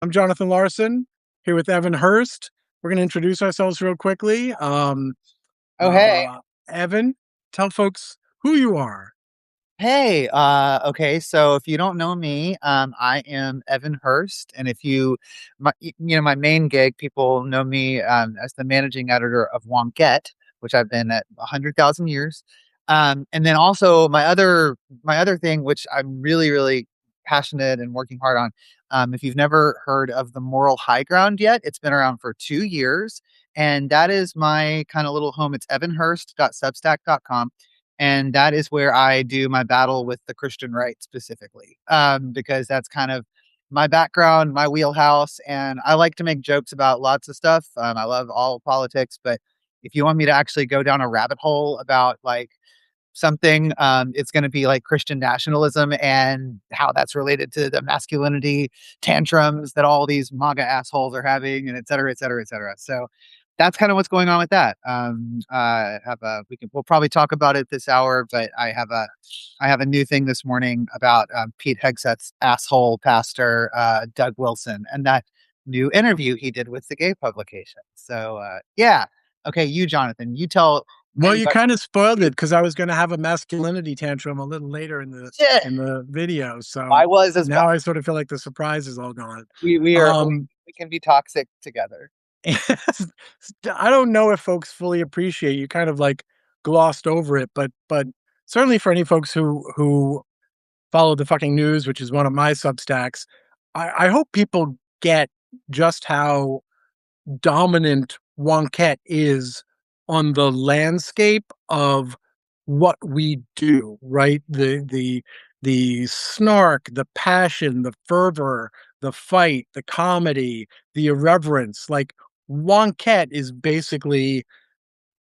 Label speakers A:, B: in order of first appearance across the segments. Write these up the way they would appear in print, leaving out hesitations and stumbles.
A: I'm Jonathan Larsen here with Evan Hurst. We're going to introduce ourselves real quickly.
B: Oh, hey.
A: Evan, tell folks who you are.
B: Hey, okay, so if you don't know me, I am Evan Hurst, and if you, my main gig, people know me as the managing editor of Wonket, which I've been at 100,000 years. And then also my other thing, which I'm really, really passionate and working hard on. If you've never heard of the Moral High Ground yet, it's been around for 2 years, and that is my kind of little home. It's evanhurst.substack.com, and that is where I do my battle with the Christian right specifically, because that's kind of my background, my wheelhouse, and I like to make jokes about lots of stuff. I love all politics, but if you want me to actually go down a rabbit hole about like something, it's going to be like Christian nationalism and how that's related to the masculinity tantrums that all these MAGA assholes are having, and et cetera, et cetera, et cetera. So that's kind of what's going on with that. We'll probably talk about it this hour, but I have a new thing this morning about Pete Hegseth's asshole pastor, Doug Wilson, and that new interview he did with the gay publication. So, yeah. Okay, you, Jonathan, you tell
A: Well, you
B: everybody.
A: kind of spoiled it because I was going to have a masculinity tantrum a little later in the
B: Yeah,
A: video. So
B: I was as well.
A: now I sort of feel like the surprise is all gone.
B: We can be toxic together.
A: I don't know if folks fully appreciate you kind of like glossed over it, but certainly for any folks who follow the fucking news, which is one of my Substacks, I hope people get just how dominant Wonkette is on the landscape of what we do, right? The snark, the passion, the fervor, the fight, the comedy, the irreverence. Like Wonkette is basically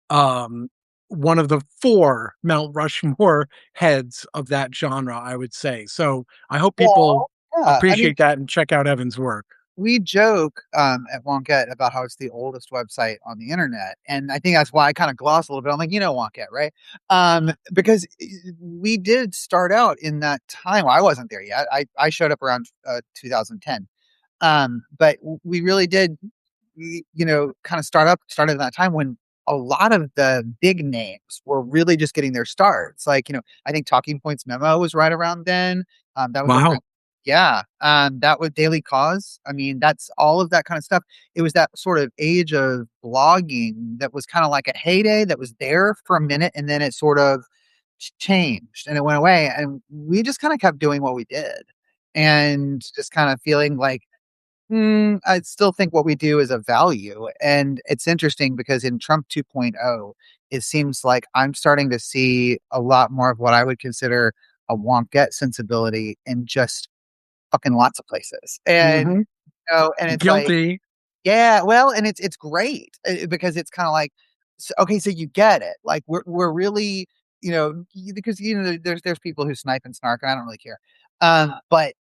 A: um one of the four Mount Rushmore heads of that genre, I would say. So I hope people
B: Well, yeah. I mean,
A: appreciate that and check out Evan's work.
B: we joke at Wonket about how it's the oldest website on the internet, and I think that's why I kind of gloss a little bit. I'm like, Wonket, right? Because we did start out in that time. Well, I wasn't there yet. I showed up around 2010. But we really did, kind of started at that time when a lot of the big names were really just getting their starts. Like, I think Talking Points Memo was right around then. That was around,
A: Wow.
B: yeah. That was Daily Cause. I mean, that's all of that kind of stuff. It was that sort of age of blogging that was kind of like a heyday that was there for a minute, and then it sort of changed and it went away. And we just kind of kept doing what we did and just kind of feeling like, I still think what we do is of value. And it's interesting because in Trump 2.0, it seems like I'm starting to see a lot more of what I would consider a won't get sensibility in just fucking lots of places. And,
A: Hmm.
B: and it's like,
A: Guilty.
B: yeah, well, and it's great because it's kind of like, okay, so you get it. Like we're really, because there's people who snipe and snark, and I don't really care. But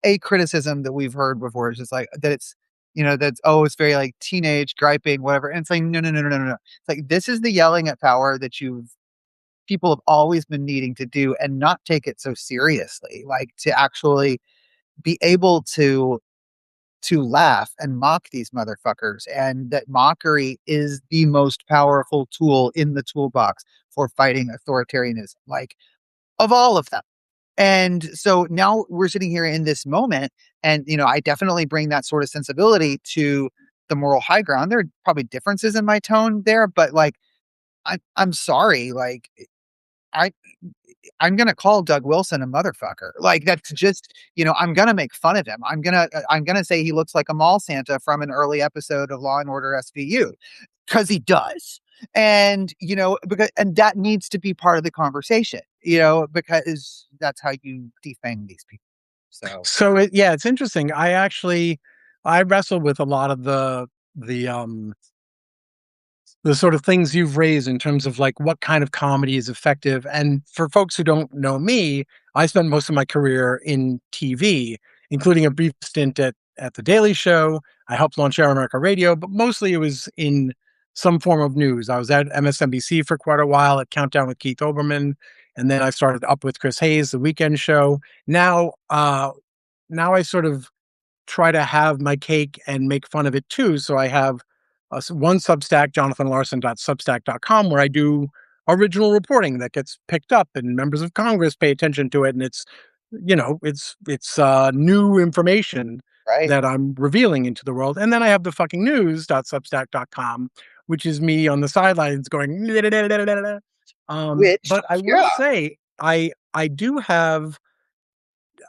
B: a criticism that we've heard before is just like that it's, that's, oh, it's very like teenage griping, whatever. And it's like, no, no, no, no, no, no. It's like this is the yelling at power that people have always been needing to do and not take it so seriously, like to actually be able to laugh and mock these motherfuckers, and that mockery is the most powerful tool in the toolbox for fighting authoritarianism, like of all of them. And so now we're sitting here in this moment, and I definitely bring that sort of sensibility to the moral high ground. There are probably differences in my tone there, but like I'm sorry, like I I'm gonna call Doug Wilson a motherfucker. Like that's just, I'm gonna make fun of him. I'm gonna say he looks like a mall Santa from an early episode of Law and Order SVU because he does. And because that needs to be part of the conversation, because that's how you defang these people. So
A: So yeah, it's interesting. I wrestle with a lot of the the sort of things you've raised in terms of like what kind of comedy is effective. And for folks who don't know me, I spent most of my career in TV, including a brief stint at The Daily Show. I helped launch Air America Radio, but mostly it was in some form of news. I was at MSNBC for quite a while at Countdown with Keith Olbermann, and then I started Up with Chris Hayes, the weekend show. Now, now I sort of try to have my cake and make fun of it too. So I have one Substack, jonathanlarson.substack.com, where I do original reporting that gets picked up and members of Congress pay attention to it. And it's, it's new information
B: Right.
A: that I'm revealing into the world. And then I have the fucking news.substack.com, which is me on the sidelines going,
B: Which,
A: but I will
B: yeah,
A: say, I do have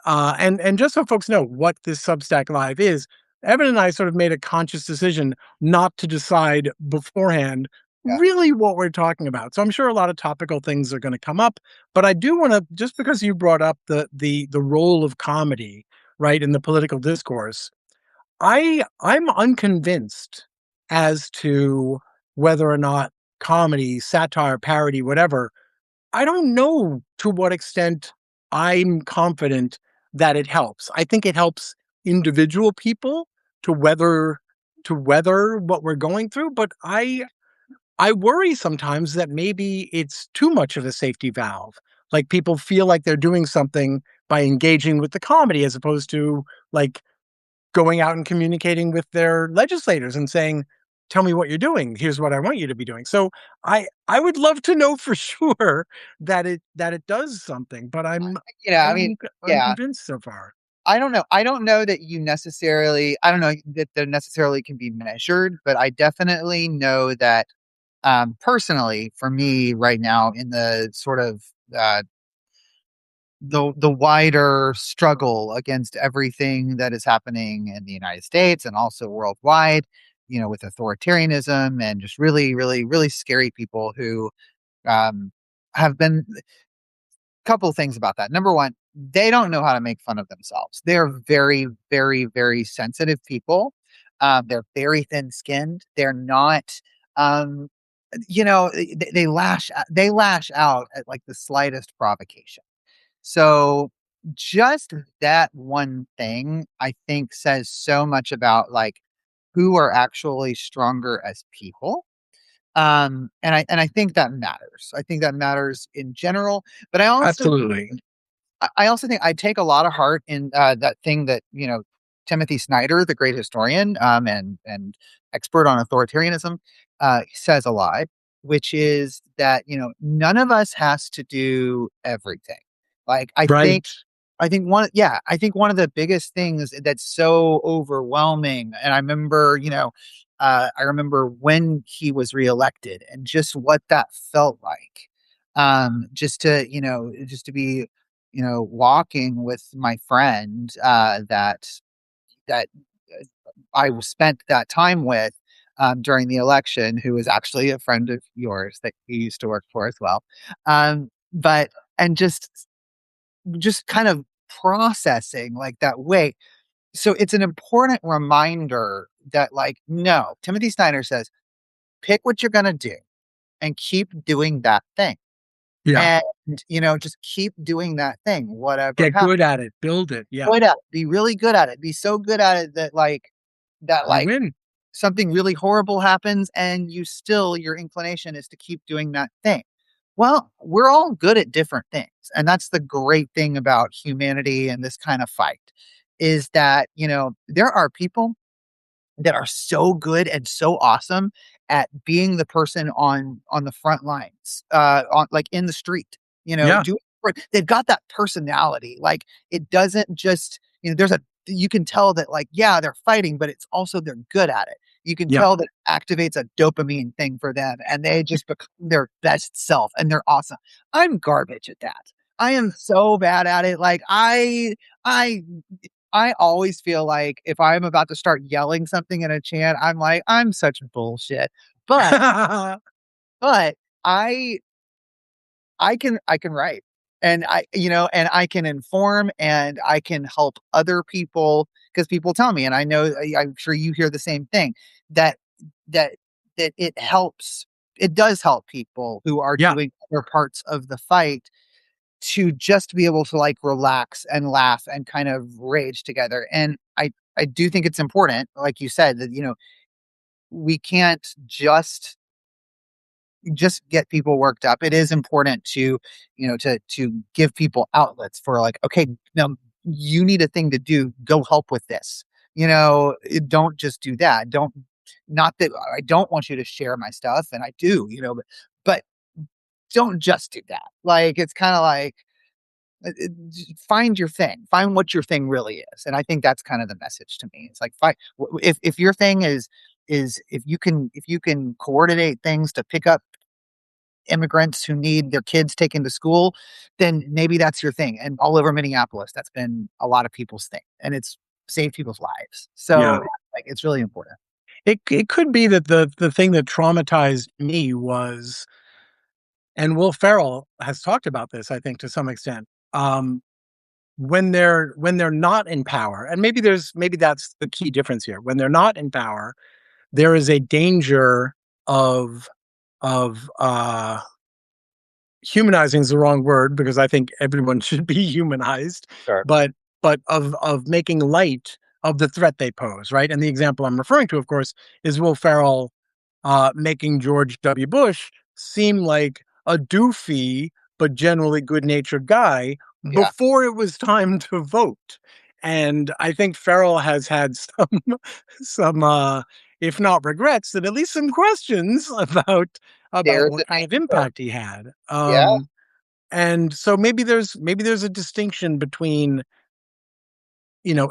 A: and just so folks know what this Substack Live is, Evan and I sort of made a conscious decision not to decide beforehand
B: yeah,
A: really what we're talking about. So I'm sure a lot of topical things are going to come up, but I do want to, just because you brought up the role of comedy, right, in the political discourse, I'm unconvinced as to whether or not comedy, satire, parody, whatever, I don't know to what extent I'm confident that it helps. I think it helps individual people to weather what we're going through, but I worry sometimes that maybe it's too much of a safety valve. Like people feel like they're doing something by engaging with the comedy as opposed to like going out and communicating with their legislators and saying, "Tell me what you're doing. Here's what I want you to be doing." So I would love to know for sure that it does something, but
B: I mean,
A: I'm
B: yeah,
A: unconvinced so far.
B: I don't know. I don't know that you necessarily, I don't know that there necessarily can be measured, but I definitely know that personally, for me right now, in the sort of uh, the wider struggle against everything that is happening in the United States and also worldwide, with authoritarianism and just really, really, really scary people who um, have been couple of things about that. Number one, they don't know how to make fun of themselves. They're very, very, very sensitive people. They're very thin skinned. They're not, um, they lash out at like the slightest provocation. So just that one thing, I think, says so much about like who are actually stronger as people. And I think that matters. I think that matters in general. But
A: Absolutely.
B: I also think I take a lot of heart in that thing that Timothy Snyder, the great historian and expert on authoritarianism, says a lot, which is that none of us has to do everything. Like
A: Right.
B: I think one of the biggest things that's so overwhelming, and I remember when he was reelected and just what that felt like. Just to be walking with my friend that I spent that time with during the election, who was actually a friend of yours that you used to work for as well. But and just kind of processing like that way. So it's an important reminder that like no, Timothy Snyder says, pick what you're gonna do and keep doing that thing.
A: Yeah.
B: And just keep doing that thing, whatever
A: Get
B: happens.
A: good at it. Build it. Yeah.
B: Good at it. Be really good at it. Be so good at it that
A: You
B: like
A: win.
B: something really horrible happens and your inclination is to keep doing that thing. Well, we're all good at different things. And that's the great thing about humanity and this kind of fight is that, there are people that are so good and so awesome at being the person on the front lines, on like in the street,
A: Yeah.
B: do they've got that personality. Like it doesn't just, there's a you can tell that like, yeah, they're fighting, but it's also they're good at it. You can
A: Yeah.
B: tell that it activates a dopamine thing for them and they just become their best self and they're awesome. I'm garbage at that. I am so bad at it. Like I I always feel like if I'm about to start yelling something in a chant, I'm like, I'm such bullshit. But but I can write and I can inform and I can help other people because people tell me, and I know I'm sure you hear the same thing that that that it does help people who are
A: Yeah.
B: doing other parts of the fight to just be able to like relax and laugh and kind of rage together. And I do think it's important, like you said, that we can't just get people worked up. It is important to to give people outlets for like, okay, now you need a thing to do. Go help with this. don't just do that. Don't Not that I don't want you to share my stuff, and I do, but don't just do that. Like it's kind of like find your thing, find what your thing really is, and I think that's kind of the message to me. It's like if your thing is if you can coordinate things to pick up immigrants who need their kids taken to school, then maybe that's your thing. And all over Minneapolis, that's been a lot of people's thing, and it's saved people's lives.
A: Yeah.
B: So like it's really important.
A: It could be that the thing that traumatized me was, and Will Ferrell has talked about this, I think, to some extent, um, when they're not in power, and maybe that's the key difference here. When they're not in power, there is a danger of of humanizing is the wrong word because I think everyone should be humanized,
B: Sure.
A: but of making light of the threat they pose, right? And the example I'm referring to, of course, is Will Ferrell making George W. Bush seem like a doofy but generally good-natured guy
B: Yeah.
A: before it was time to vote. And I think Farrell has had some if not regrets, then at least some questions about
B: Dared
A: what
B: to
A: kind
B: think
A: of
B: so.
A: impact he had.
B: Yeah.
A: And so maybe there's a distinction between,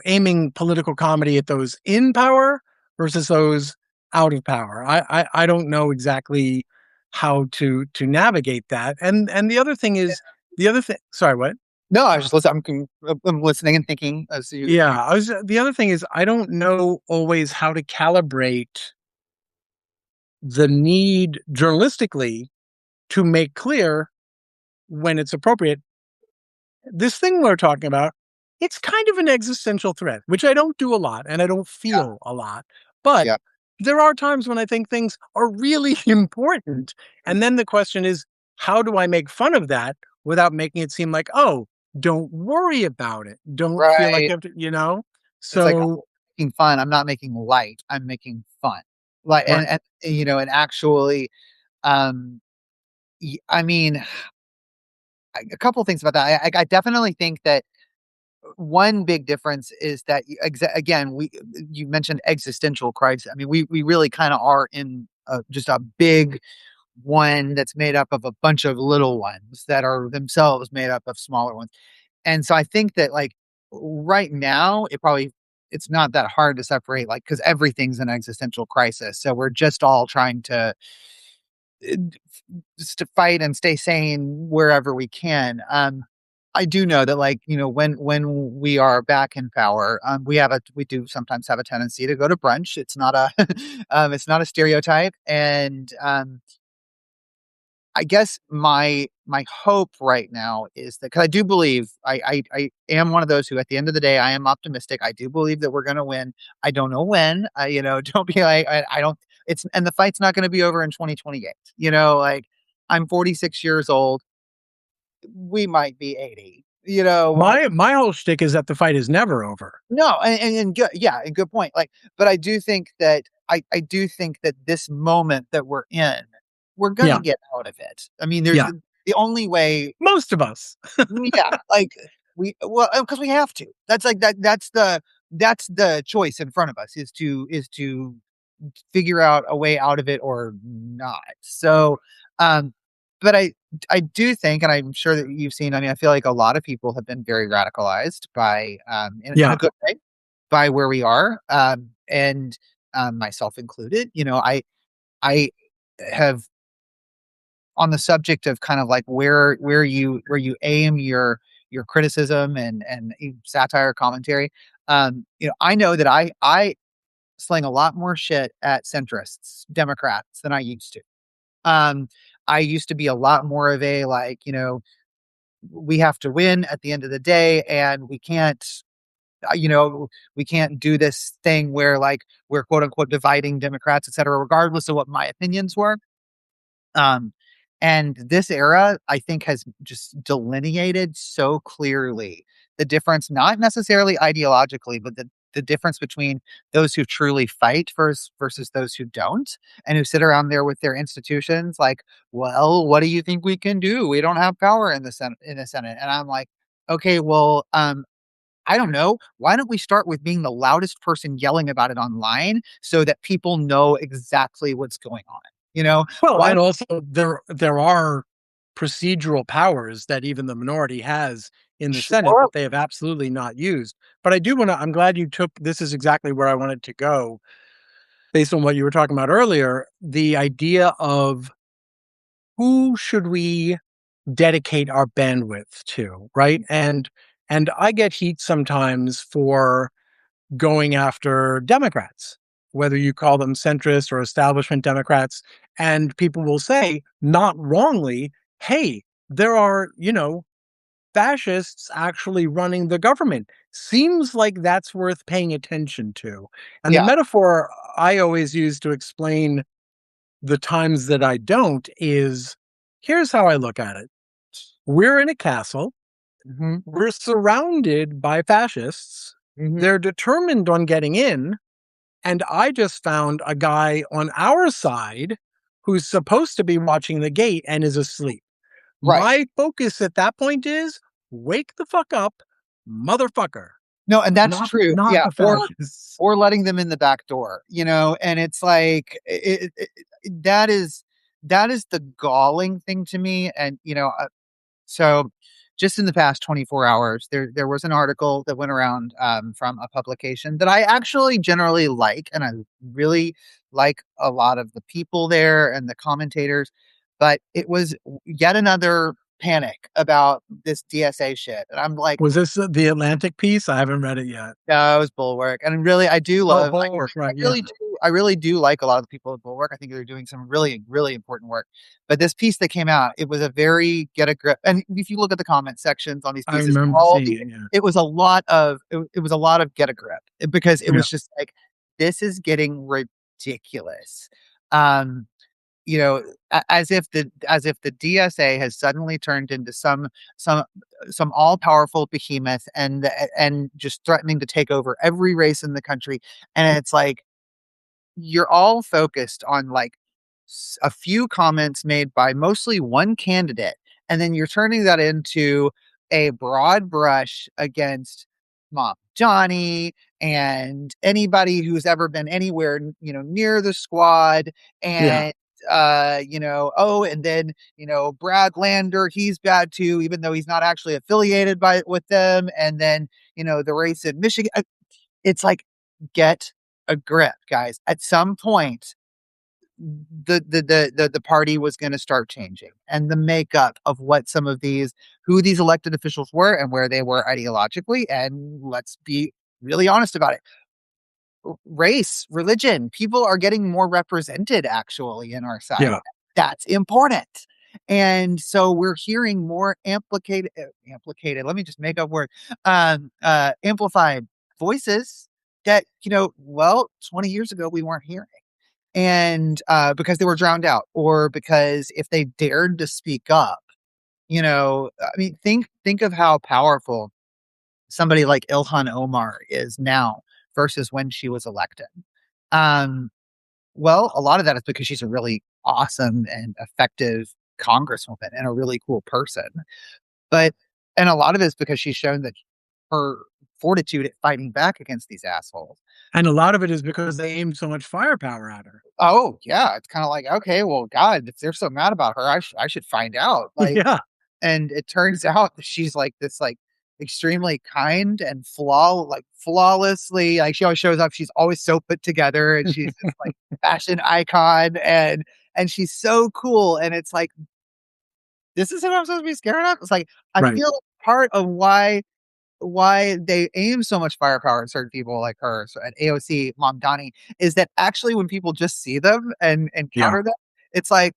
A: aiming political comedy at those in power versus those out of power. I don't know exactly how to navigate that. And the other thing is the other thing. Sorry, what?
B: No, I was just listening. I'm listening and thinking as you.
A: Yeah, I was. The other thing is I don't know always how to calibrate the need journalistically to make clear when it's appropriate this thing we're talking about, it's kind of an existential threat, which I don't do a lot and I don't
B: Yeah.
A: feel a lot. But
B: Yeah.
A: there are times when I think things are really important. And then the question is, how do I make fun of that without making it seem like, oh, don't worry about it. Don't feel like
B: Right.
A: you have to.
B: It's like
A: So,
B: making fun. I'm not making light. I'm making fun. Like
A: right.
B: and actually, um, I mean, a couple of things about that. I definitely think that one big difference is that again, we you mentioned existential crisis. I mean, we really kind of are in just a big one that's made up of a bunch of little ones that are themselves made up of smaller ones. And so I think that like right now, it's not that hard to separate, like, because everything's an existential crisis. So we're just all trying to uh, just to fight and stay sane wherever we can. I do know that, like, when we are back in power, we do sometimes have a tendency to go to brunch. It's not a it's not a stereotype, and I guess my hope right now is that, because I do believe I am one of those who, at the end of the day, I am optimistic. I do believe that we're going to win. I don't know when. Don't be like I don't. It's and the fight's not going to be over in 2028. Like, I'm 46 years old. We might be 80.
A: My whole shtick is that the fight is never over.
B: No, and good, yeah, and good point. Like, but I do think that this moment that we're in, we're gonna
A: Yeah.
B: get out of it. I mean, there's
A: Yeah.
B: the only way.
A: Most of us.
B: Yeah, like because we have to. That's like that. That's the choice in front of us, is to figure out a way out of it or not. So, um, but I do think, and I'm sure that you've seen. I mean, I feel like a lot of people have been very radicalized by, in a
A: Yeah.
B: good way, by where we are, and myself included. I have, on the subject of kind of like where you aim your criticism and satire commentary. I know that I sling a lot more shit at centrists, Democrats, than I used to. Um, I used to be a lot more of a, like, we have to win at the end of the day, and uh, you know, we can't do this thing where, like, we're quote unquote dividing Democrats, et cetera, regardless of what my opinions were. Um, and this era, I think, has just delineated so clearly the difference, not necessarily ideologically, but the difference between those who truly fight versus those who don't, and who sit around there with their institutions like, well, what do you think we can do? We don't have power in the Senate. And I'm like, okay, well, I don't know. Why don't we start with being the loudest person yelling about it online so that people know exactly what's going on? You know,
A: Well,
B: why?
A: and also there are procedural powers that even the minority has in the Senate
B: Sure.
A: that they have absolutely not used. But I do want to, I'm glad you took, this is exactly where I wanted to go based on what you were talking about earlier, the idea of who should we dedicate our bandwidth to, right? And I get heat sometimes for going after Democrats, whether you call them centrist or establishment Democrats. And people will say, not wrongly, hey, there are, fascists actually running the government. Seems like that's worth paying attention to. And the
B: Yeah.
A: metaphor I always use to explain the times that I don't is here's how I look at it. We're in a castle.
B: Hmm.
A: We're surrounded by fascists.
B: Hmm.
A: They're determined on getting in. And I just found a guy on our side who's supposed to be watching the gate and is asleep.
B: Right.
A: My focus at that point is wake the fuck up, motherfucker,
B: No, and that's
A: not
B: true.
A: not
B: Yeah.
A: the fascists.
B: Or letting them in the back door, and it's like that is the galling thing to me. And so just in the past 24 hours, there was an article that went around from a publication that I actually generally like, and I really like a lot of the people there and the commentators, but it was yet another panic about this DSA shit, and I'm like,
A: Was this the Atlantic piece? I haven't read it yet.
B: no, it was Bulwark, and really, I do
A: Oh,
B: love.
A: Bulwark,
B: I
A: right? Yeah,
B: really do. I really do like a lot of the people at Bulwark. I think they're doing some really, really important work. But this piece that came out, it was a very get a grip. And if you look at the comment sections on these
A: I
B: pieces,
A: remember seeing it. Yeah,
B: it was a lot of it was a lot of get a grip because it
A: yeah,
B: was just like this is getting ridiculous. Um, as if the DSA has suddenly turned into some some all powerful behemoth and just threatening to take over every race in the country. And it's like you're all focused on like a few comments made by mostly one candidate, and then you're turning that into a broad brush against Mom Johnny and anybody who's ever been anywhere, near the squad.
A: yeah,
B: And oh, and then Brad Lander, he's bad too, even though he's not actually affiliated with them. And then the race in Michigan. It's like, get a grip, guys. At some point, the party was going to start changing, and the makeup of what some of who these elected officials were and where they were ideologically. And let's be really honest about it. Race, religion, people are getting more represented actually in our side.
A: yeah,
B: That's important. And so we're hearing more amplified, let me just make up word, amplified voices that, 20 years ago we weren't hearing. And because they were drowned out, or because if they dared to speak up, I mean, think of how powerful somebody like Ilhan Omar is now versus when she was elected. Um, well, a lot of that is because she's a really awesome and effective congresswoman and a really cool person. But and a lot of it is because she's shown that her fortitude at fighting back against these assholes.
A: and a lot of it is because they aimed so much firepower at her.
B: Oh yeah, it's kind of like, okay, well, God, if they're so mad about her, I should find out. Like,
A: Yeah,
B: and it turns out that she's like this, like extremely kind and flawlessly, like she always shows up. She's always so put together, and she's this like fashion icon, and she's so cool. And it's like, this is what I'm supposed to be scared of. It's like I
A: right.
B: feel like part of why they aim so much firepower at certain people like her, so at AOC, Mamdani, is that actually when people just see them and
A: Yeah,
B: encounter them, it's like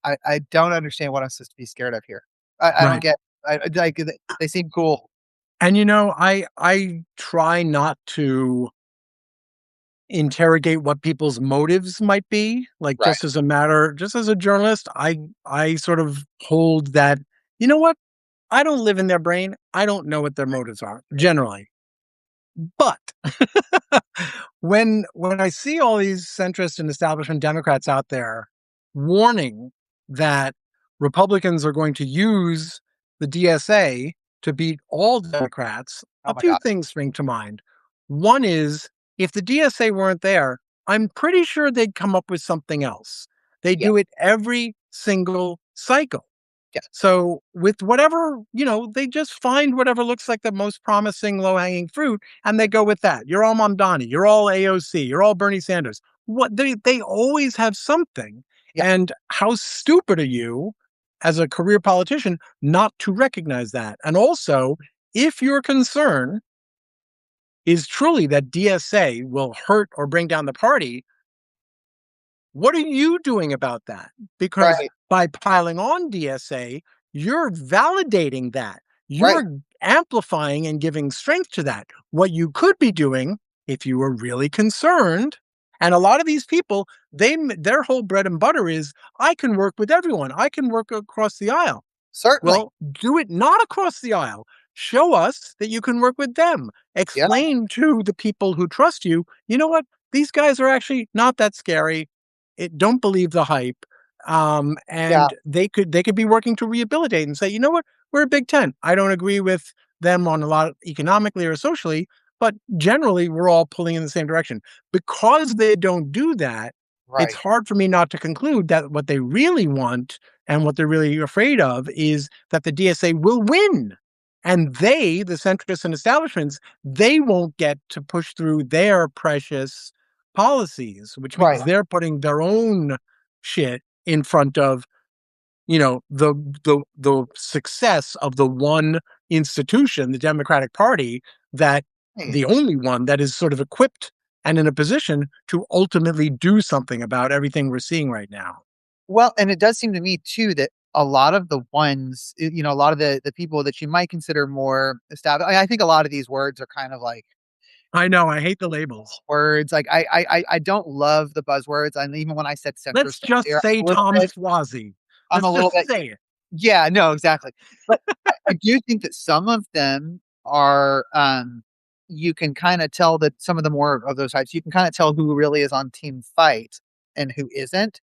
B: I don't understand what I'm supposed to be scared of here. I don't
A: right.
B: get. Like they seem cool.
A: And I try not to interrogate what people's motives might be. Like
B: Right.
A: just as a journalist, I sort of hold that, you know what? I don't live in their brain. I don't know what their motives are generally. But when I see all these centrist and establishment Democrats out there warning that Republicans are going to use the DSA to beat all Democrats,
B: Oh
A: a
B: my
A: few
B: god.
A: things spring to mind. One is if the DSA weren't there, I'm pretty sure they'd come up with something else. They
B: Yeah.
A: do it every single cycle.
B: Yes.
A: So with whatever, they just find whatever looks like the most promising low hanging fruit and they go with that. You're all Mamdani, you're all AOC, you're all Bernie Sanders. What they always have something.
B: Yeah.
A: And how stupid are you as a career politician not to recognize that? And also, if your concern is truly that DSA will hurt or bring down the party, what are you doing about that? Because
B: Right.
A: by piling on DSA, you're validating that.
B: Right.
A: You're amplifying and giving strength to that. What you could be doing if you were really concerned, and a lot of these people, their whole bread and butter is I can work with everyone. I can work across the aisle.
B: Certainly.
A: Well, do it not across the aisle. Show us that you can work with them.
B: Yeah.
A: Explain to the people who trust you, you know what? These guys are actually not that scary. Don't believe the hype.
B: Yeah.
A: And they could be working to rehabilitate and say, you know what? We're a Big Ten. I don't agree with them on a lot economically or socially, but generally we're all pulling in the same direction. Because they don't do that, it's
B: Right.
A: hard for me not to conclude that what they really want and what they're really afraid of is that the DSA will win. And they, the centrists and establishments, they won't get to push through their precious policies, which
B: Right.
A: means they're putting their own shit in front of, the success of the one institution, the Democratic Party, that
B: Hey.
A: the only one that is sort of equipped and in a position to ultimately do something about everything we're seeing right now.
B: Well, and it does seem to me too that a lot of the ones, a lot of the people that you might consider more established. I think a lot of these words are kind of like
A: I know, I hate the labels.
B: words. Like I don't love the buzzwords, and even when I said
A: Let's
B: centrist
A: just
B: earlier,
A: say Tom Swazi.
B: I'm
A: Let's
B: a little
A: just
B: bit.
A: say it.
B: Yeah, no, exactly. But I do think that some of them are, you can kind of tell that some of the more of those types, you can kind of tell who really is on team fight and who isn't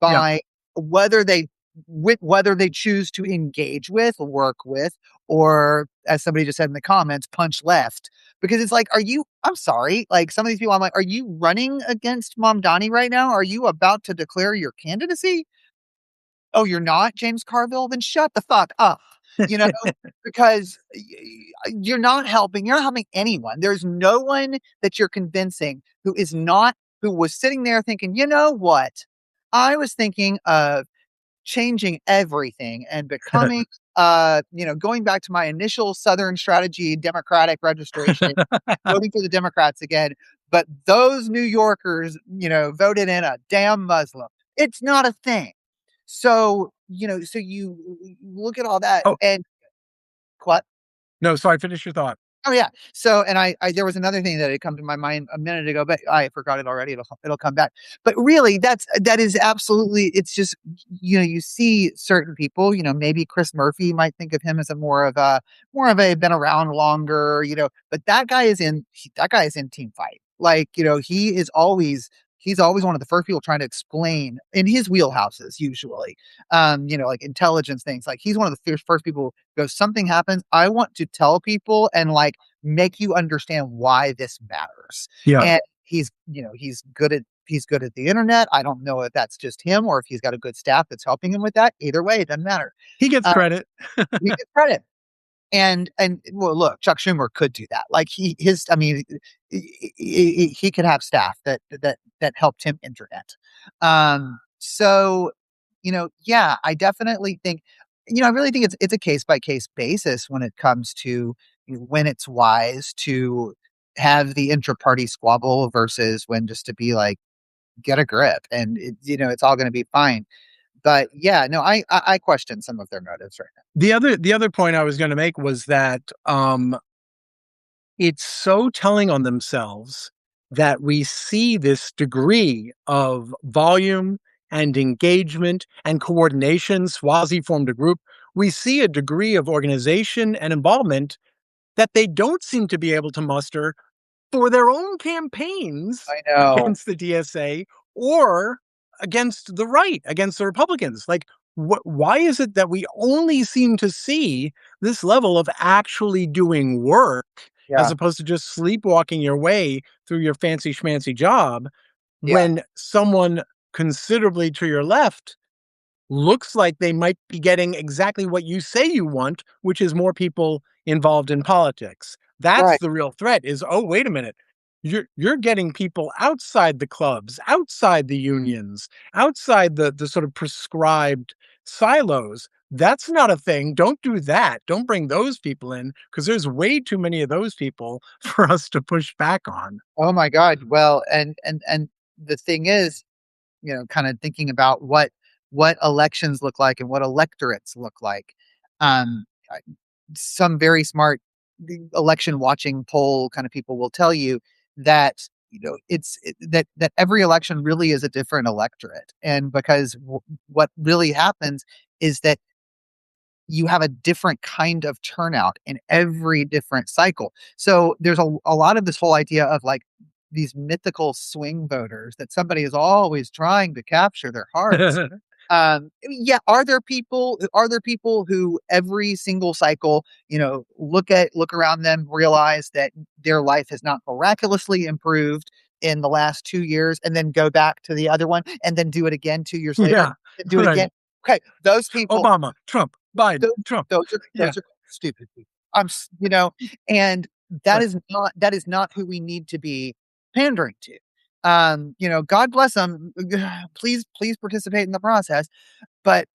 A: Yeah.
B: by whether they whether they choose to engage with, work with, or as somebody just said in the comments, punch left. Because it's like, are you? I'm sorry, like some of these people, I'm like, are you running against Mom Donnie right now? Are you about to declare your candidacy? Oh, you're not James Carville? Then shut the fuck up, you know, because you're not helping anyone. There's no one that you're convincing who is not, who was sitting there thinking, you know what? I was thinking of changing everything and becoming, going back to my initial Southern strategy, Democratic registration, voting for the Democrats again. But those New Yorkers, voted in a damn Muslim. It's not a thing. So, so you look at all that
A: Oh,
B: and what?
A: no, sorry, finish your thought.
B: Oh yeah. So, and I there was another thing that had come to my mind a minute ago, but I forgot it already. It'll come back. But really, that is absolutely. It's just you see certain people. Maybe Chris Murphy might think of him as a more of a been around longer. But that guy is in team fight. Like he's always one of the first people trying to explain in his wheelhouses usually, like intelligence things. Like he's one of the first people who goes, something happens. I want to tell people and like make you understand why this matters.
A: Yeah.
B: And he's good at the internet. I don't know if that's just him or if he's got a good staff that's helping him with that. Either way, it doesn't matter.
A: He gets
B: Uh,
A: credit.
B: he gets credit. And well, look, Chuck Schumer could do that. Like I mean, he could have staff that helped him internet. So, yeah, I definitely think, I really think it's a case by case basis when it comes to when it's wise to have the intra party squabble versus when just to be like get a grip and it's all going to be fine. But yeah, no, I question some of their motives right now.
A: The other point I was going to make was that it's so telling on themselves that we see this degree of volume and engagement and coordination. Swazi formed a group. We see a degree of organization and involvement that they don't seem to be able to muster for their own campaigns
B: I know.
A: against the DSA or against the right, against the Republicans. Like, why is it that we only seem to see this level of actually doing work as
B: Yeah.
A: opposed to just sleepwalking your way through your fancy schmancy job
B: Yeah.
A: when someone considerably to your left looks like they might be getting exactly what you say you want, which is more people involved in politics. That's
B: Right.
A: the real threat is, oh, wait a minute. You're getting people outside the clubs, outside the unions, outside the sort of prescribed silos. That's not a thing. Don't do that. Don't bring those people in because there's way too many of those people for us to push back on.
B: Oh my God. Well, and the thing is, kind of thinking about what elections look like and what electorates look like. I- some very smart election watching poll kind of people will tell you that that every election really is a different electorate, and because what really happens is that you have a different kind of turnout in every different cycle. So there's a lot of this whole idea of like these mythical swing voters that somebody is always trying to capture their hearts. Yeah, are there people who every single cycle, look around them, realize that their life has not miraculously improved in the last 2 years, and then go back to the other one, and then do it again 2 years later,
A: Yeah,
B: and do it again.
A: right.
B: Okay, those people,
A: Obama, Trump, Biden,
B: those,
A: Trump.
B: those are
A: Yeah,
B: those are stupid people. And
A: right.
B: that is not who we need to be pandering to. God bless them. Please participate in the process. But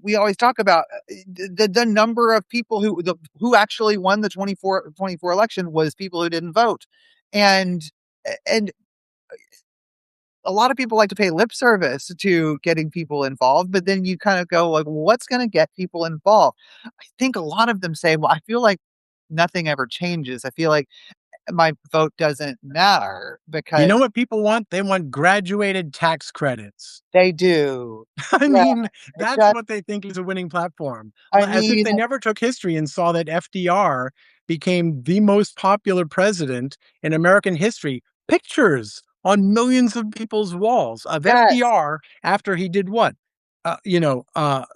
B: we always talk about the number of people who actually won the 24 election was people who didn't vote, and and a lot of people like to pay lip service to getting people involved, but then you kind of go like, well, what's going to get people involved? I think a lot of them say, well, I feel like nothing ever changes. I feel like my vote doesn't matter
A: You know
B: because
A: what people want? They want graduated tax credits.
B: they do.
A: I
B: Yeah,
A: mean,
B: it
A: that's
B: just,
A: what they think is a winning platform.
B: I
A: As if
B: mean,
A: they never took history and saw that FDR became the most popular president in American history. Pictures on millions of people's walls of
B: yes,
A: FDR after he did what?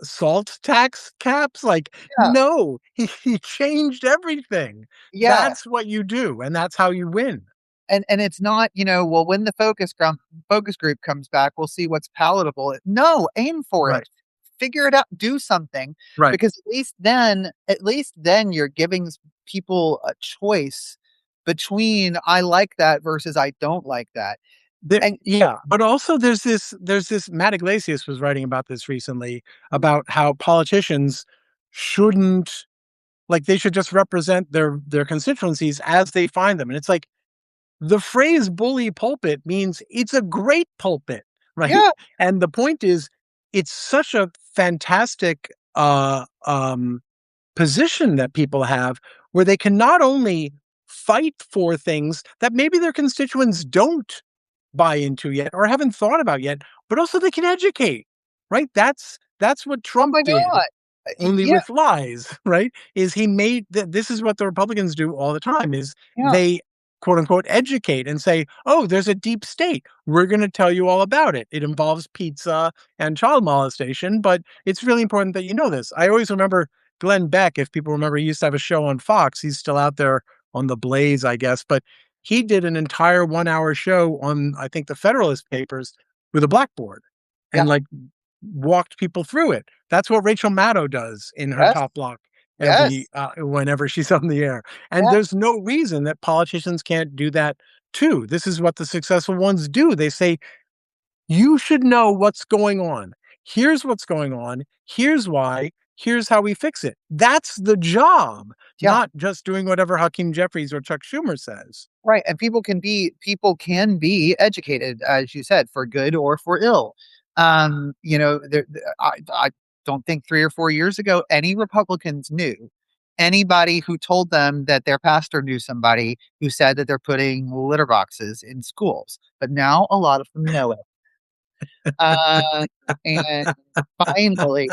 A: Salt tax caps? Like,
B: yeah,
A: no, he changed everything.
B: yeah.
A: That's what you do, and that's how you win.
B: And it's not, well, when the focus group comes back, we'll see what's palatable. No, aim for
A: Right,
B: it. Figure it out, do something,
A: right.
B: because at least then you're giving people a choice between I like that versus I don't like that.
A: There
B: And
A: yeah, but also there's this Matt Iglesias was writing about this recently, about how politicians shouldn't like, they should just represent their constituencies as they find them, and it's like, the phrase "bully pulpit" means it's a great pulpit, right?
B: yeah,
A: And the point is, it's such a fantastic, position that people have where they can not only fight for things that maybe their constituents don't buy into yet or haven't thought about yet, but also they can educate, right? That's what
B: oh
A: Trump
B: my
A: did,
B: God.
A: only
B: Yeah,
A: with lies, right? Is he made this is what the Republicans do all the time is
B: yeah,
A: they quote unquote educate and say, "Oh, there's a deep state. We're going to tell you all about it. It involves pizza and child molestation, but it's really important that you know this." I always remember Glenn Beck, if people remember, he used to have a show on Fox. He's still out there on the Blaze, I guess, but he did an entire 1 hour show on, I think, the Federalist Papers with a blackboard
B: yeah,
A: and like walked people through it. That's what Rachel Maddow does in her
B: yes,
A: top block every
B: yes,
A: whenever she's on the air. And
B: yeah,
A: there's no reason that politicians can't do that too. This is what the successful ones do. They say, you should know what's going on. Here's what's going on. Here's why. Here's how we fix it. That's the job,
B: yeah.
A: not just doing whatever Hakeem Jeffries or Chuck Schumer says.
B: Right, and people can be educated, as you said, for good or for ill. I don't think 3 or 4 years ago any Republicans knew anybody who told them that their pastor knew somebody who said that they're putting litter boxes in schools, but now a lot of them know it. Uh, and finally,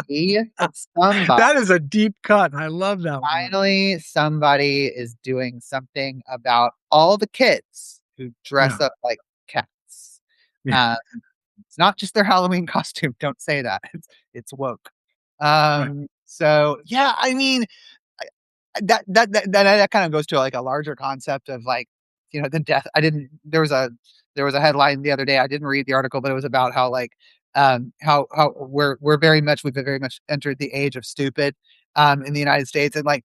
B: somebody
A: That is a deep cut. I love that one.
B: finally, somebody is doing something about all the kids who dress
A: Yeah.
B: up like cats.
A: Yeah.
B: Uh, it's not just their Halloween costume. Don't say that. It's woke.
A: Right.
B: So yeah, I mean, that kind of goes to like a larger concept of like, the death. I didn't, there was a headline the other day. I didn't read the article, but it was about how like, how we've very much entered the age of stupid, in the United States. And like,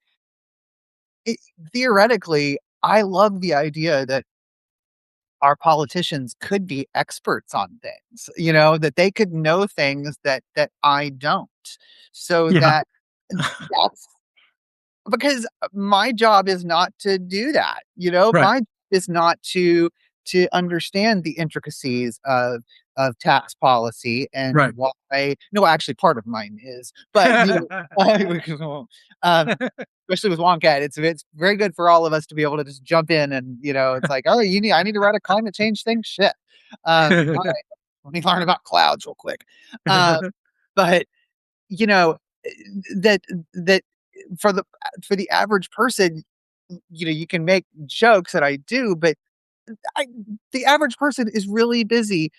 B: it, theoretically, I love the idea that our politicians could be experts on things, that they could know things that I don't. So
A: Yeah,
B: that's because my job is not to do that.
A: right,
B: My job is not to understand the intricacies of tax policy and
A: right.
B: why. No, actually, part of mine is, but um, especially with Wonka, it's very good for all of us to be able to just jump in and it's like, oh, I need to write a climate change thing. Shit. All right, let me learn about clouds real quick. Uh, but you know that that for the average person, you can make jokes, and I do, but I, the average person is really busy,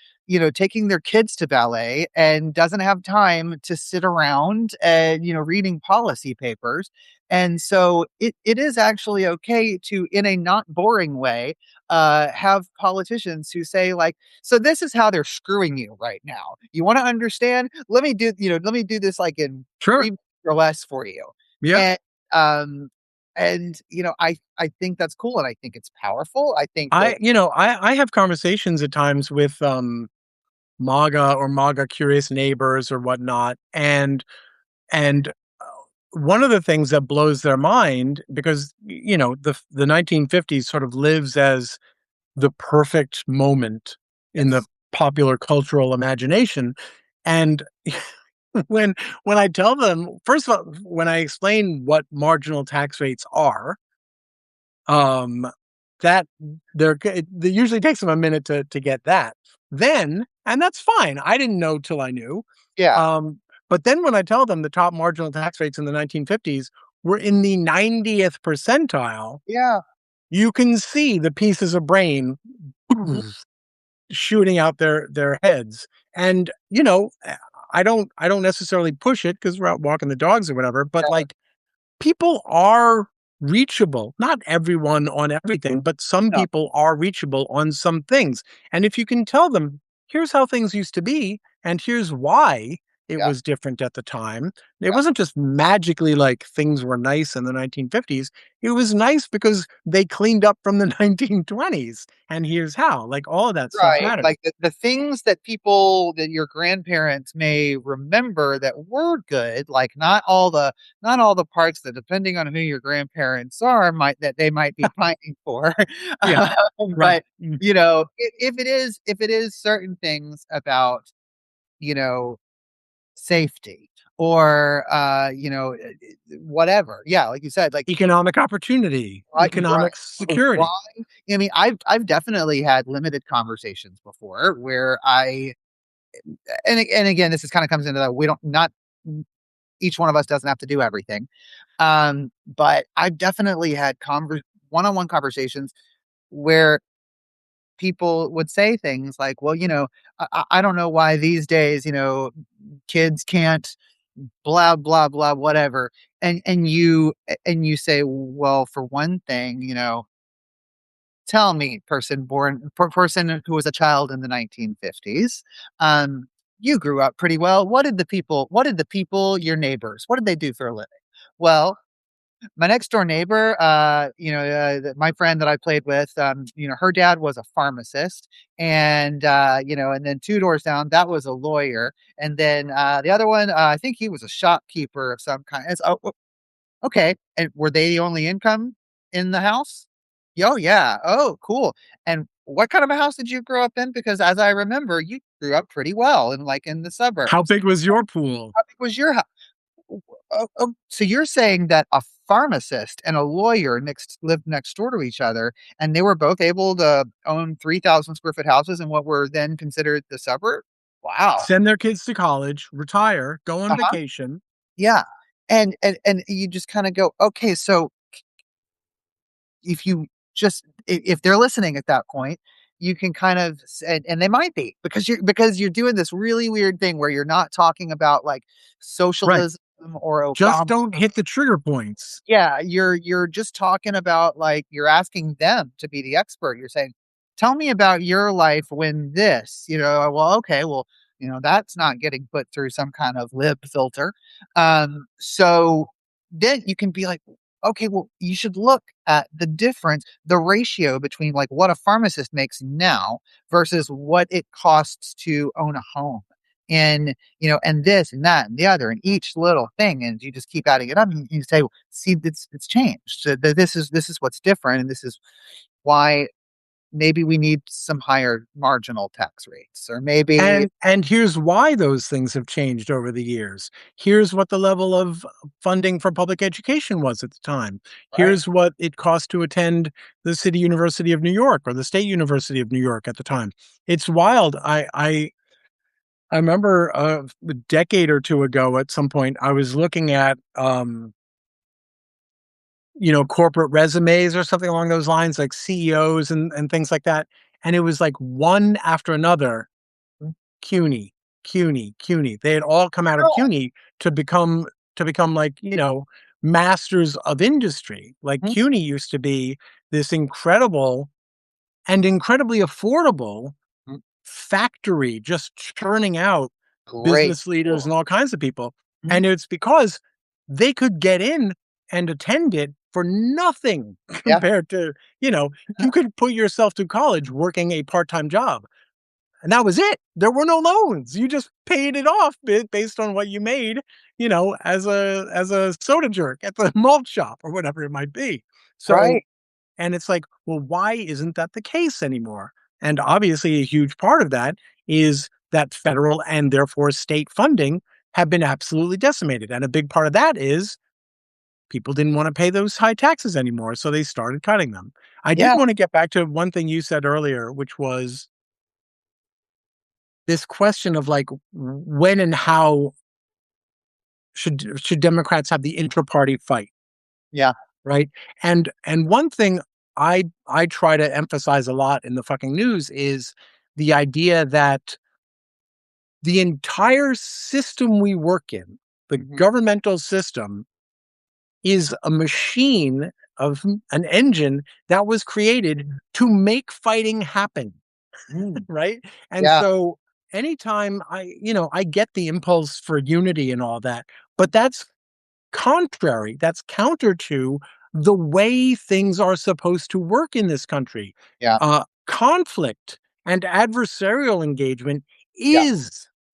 B: taking their kids to ballet and doesn't have time to sit around and, reading policy papers. And so it is actually okay to, in a not boring way, have politicians who say like, so this is how they're screwing you right now. You want to understand? Let me do this like in
A: Sure.
B: 3 minutes or less for you.
A: Yeah.
B: And, um, I think that's cool, and I think it's powerful. I think that
A: I have conversations at times with MAGA or MAGA curious neighbors or whatnot, and one of the things that blows their mind because the 1950s sort of lives as the perfect moment in the
B: it's
A: popular cultural imagination, and when I tell them, first of all, when I explain what marginal tax rates are, um, that it usually takes them a minute to get that. Then and that's fine, I didn't know till I knew.
B: yeah,
A: Um, but then when I tell them the top marginal tax rates in the 1950s were in the 90th percentile,
B: yeah,
A: you can see the pieces of brain
B: mhm,
A: shooting out their heads. And, I don't necessarily push it because 'cause we're out walking the dogs or whatever, but,
B: yeah,
A: like, people are reachable. Not everyone on everything, but some
B: no,
A: people are reachable on some things. And if you can tell them, here's how things used to be, and here's why it
B: yeah,
A: was different at the time. It
B: yeah.
A: wasn't just magically like things were nice in the 1950s. It was nice because they cleaned up from the 1920s. And here's how. Like all of that stuff
B: Right,
A: matters.
B: like the things that your grandparents may remember that were good, like not all the parts that, depending on who your grandparents are, might that they might be pining for.
A: Yeah. Right.
B: But, if it is certain things about, you know, safety or, whatever. Yeah, like you said, like,
A: Economic opportunity,
B: right.
A: economic
B: Why?
A: security.
B: I mean, I've definitely had limited conversations before where and again, this is kind of comes into that we don't not each one of us doesn't have to do everything. But I've definitely had one-on-one conversations where people would say things like, "Well, I don't know why these days, kids can't blah blah blah whatever," and you say, "Well, for one thing, tell me, person who was a child in the 1950s, you grew up pretty well. What did the people, your neighbors, what did they do for a living?" Well, my next door neighbor, my friend that I played with, her dad was a pharmacist, and and then two doors down, that was a lawyer, and then the other one, I think he was a shopkeeper of some kind. Okay, and were they the only income in the house? Oh, yeah. Oh, cool. And what kind of a house did you grow up in? Because as I remember, you grew up pretty well in the
A: How
B: suburbs.
A: big was your pool?
B: How big was your house? So you're saying that a pharmacist and a lawyer lived next door to each other, and they were both able to own 3,000 square foot houses in what were then considered the suburb? Wow.
A: Send their kids to college, retire, go on
B: Uh-huh.
A: vacation.
B: Yeah. And you just kind of go, okay, so if you if they're listening at that point, you can kind of and they might be because you're doing this really weird thing where you're not talking about like
A: Right.
B: socialism or
A: Just
B: Obama.
A: don't hit the trigger points.
B: Yeah, you're just talking about, like, you're asking them to be the expert. You're saying, "Tell me about your life when this," well, okay, well, that's not getting put through some kind of lib filter. So then you can be like, "Okay, well, you should look at the difference, the ratio between, like, what a pharmacist makes now versus what it costs to own a home." And this and that and the other and each little thing, and you just keep adding it up, and you say, see, it's changed. So this is what's different, and this is why maybe we need some higher marginal tax rates, or maybe
A: And here's why those things have changed over the years. Here's what the level of funding for public education was at the time.
B: right.
A: Here's what it cost to attend the City University of New York or the State University of New York at the time. It's wild. I remember a decade or two ago at some point I was looking at corporate resumes or something along those lines, like CEOs and things like that. And it was like one after another, CUNY, CUNY, CUNY. They had all come out of
B: Oh,
A: CUNY to become like, masters of industry. Like
B: mhm,
A: CUNY used to be this incredible and incredibly affordable
B: mhm.
A: factory just churning out
B: Great
A: business leaders
B: school.
A: and all kinds of people.
B: Mhm.
A: And it's because they could get in and attend it for nothing
B: Yeah.
A: compared to, you could put yourself through college working a part-time job. And that was it. There were no loans. You just paid it off based on what you made, as a soda jerk at the malt shop or whatever it might be. So,
B: Right.
A: and it's like, well, why isn't that the case anymore? And obviously, a huge part of that is that federal and therefore state funding have been absolutely decimated. And a big part of that is people didn't want to pay those high taxes anymore. So they started cutting them. I did
B: Yeah.
A: want to get back to one thing you said earlier, which was this question of like when and how should Democrats have the intra-party fight,
B: Yeah.
A: right? And one thing I try to emphasize a lot in the fucking news is the idea that the entire system we work in, the
B: Hmm.
A: governmental system, is a machine of an engine that was created to make fighting happen,
B: Mm.
A: right? And
B: Yeah.
A: so anytime I get the impulse for unity and all that, but that's counter to the way things are supposed to work in this country.
B: Yeah.
A: Conflict and adversarial engagement
B: Yeah.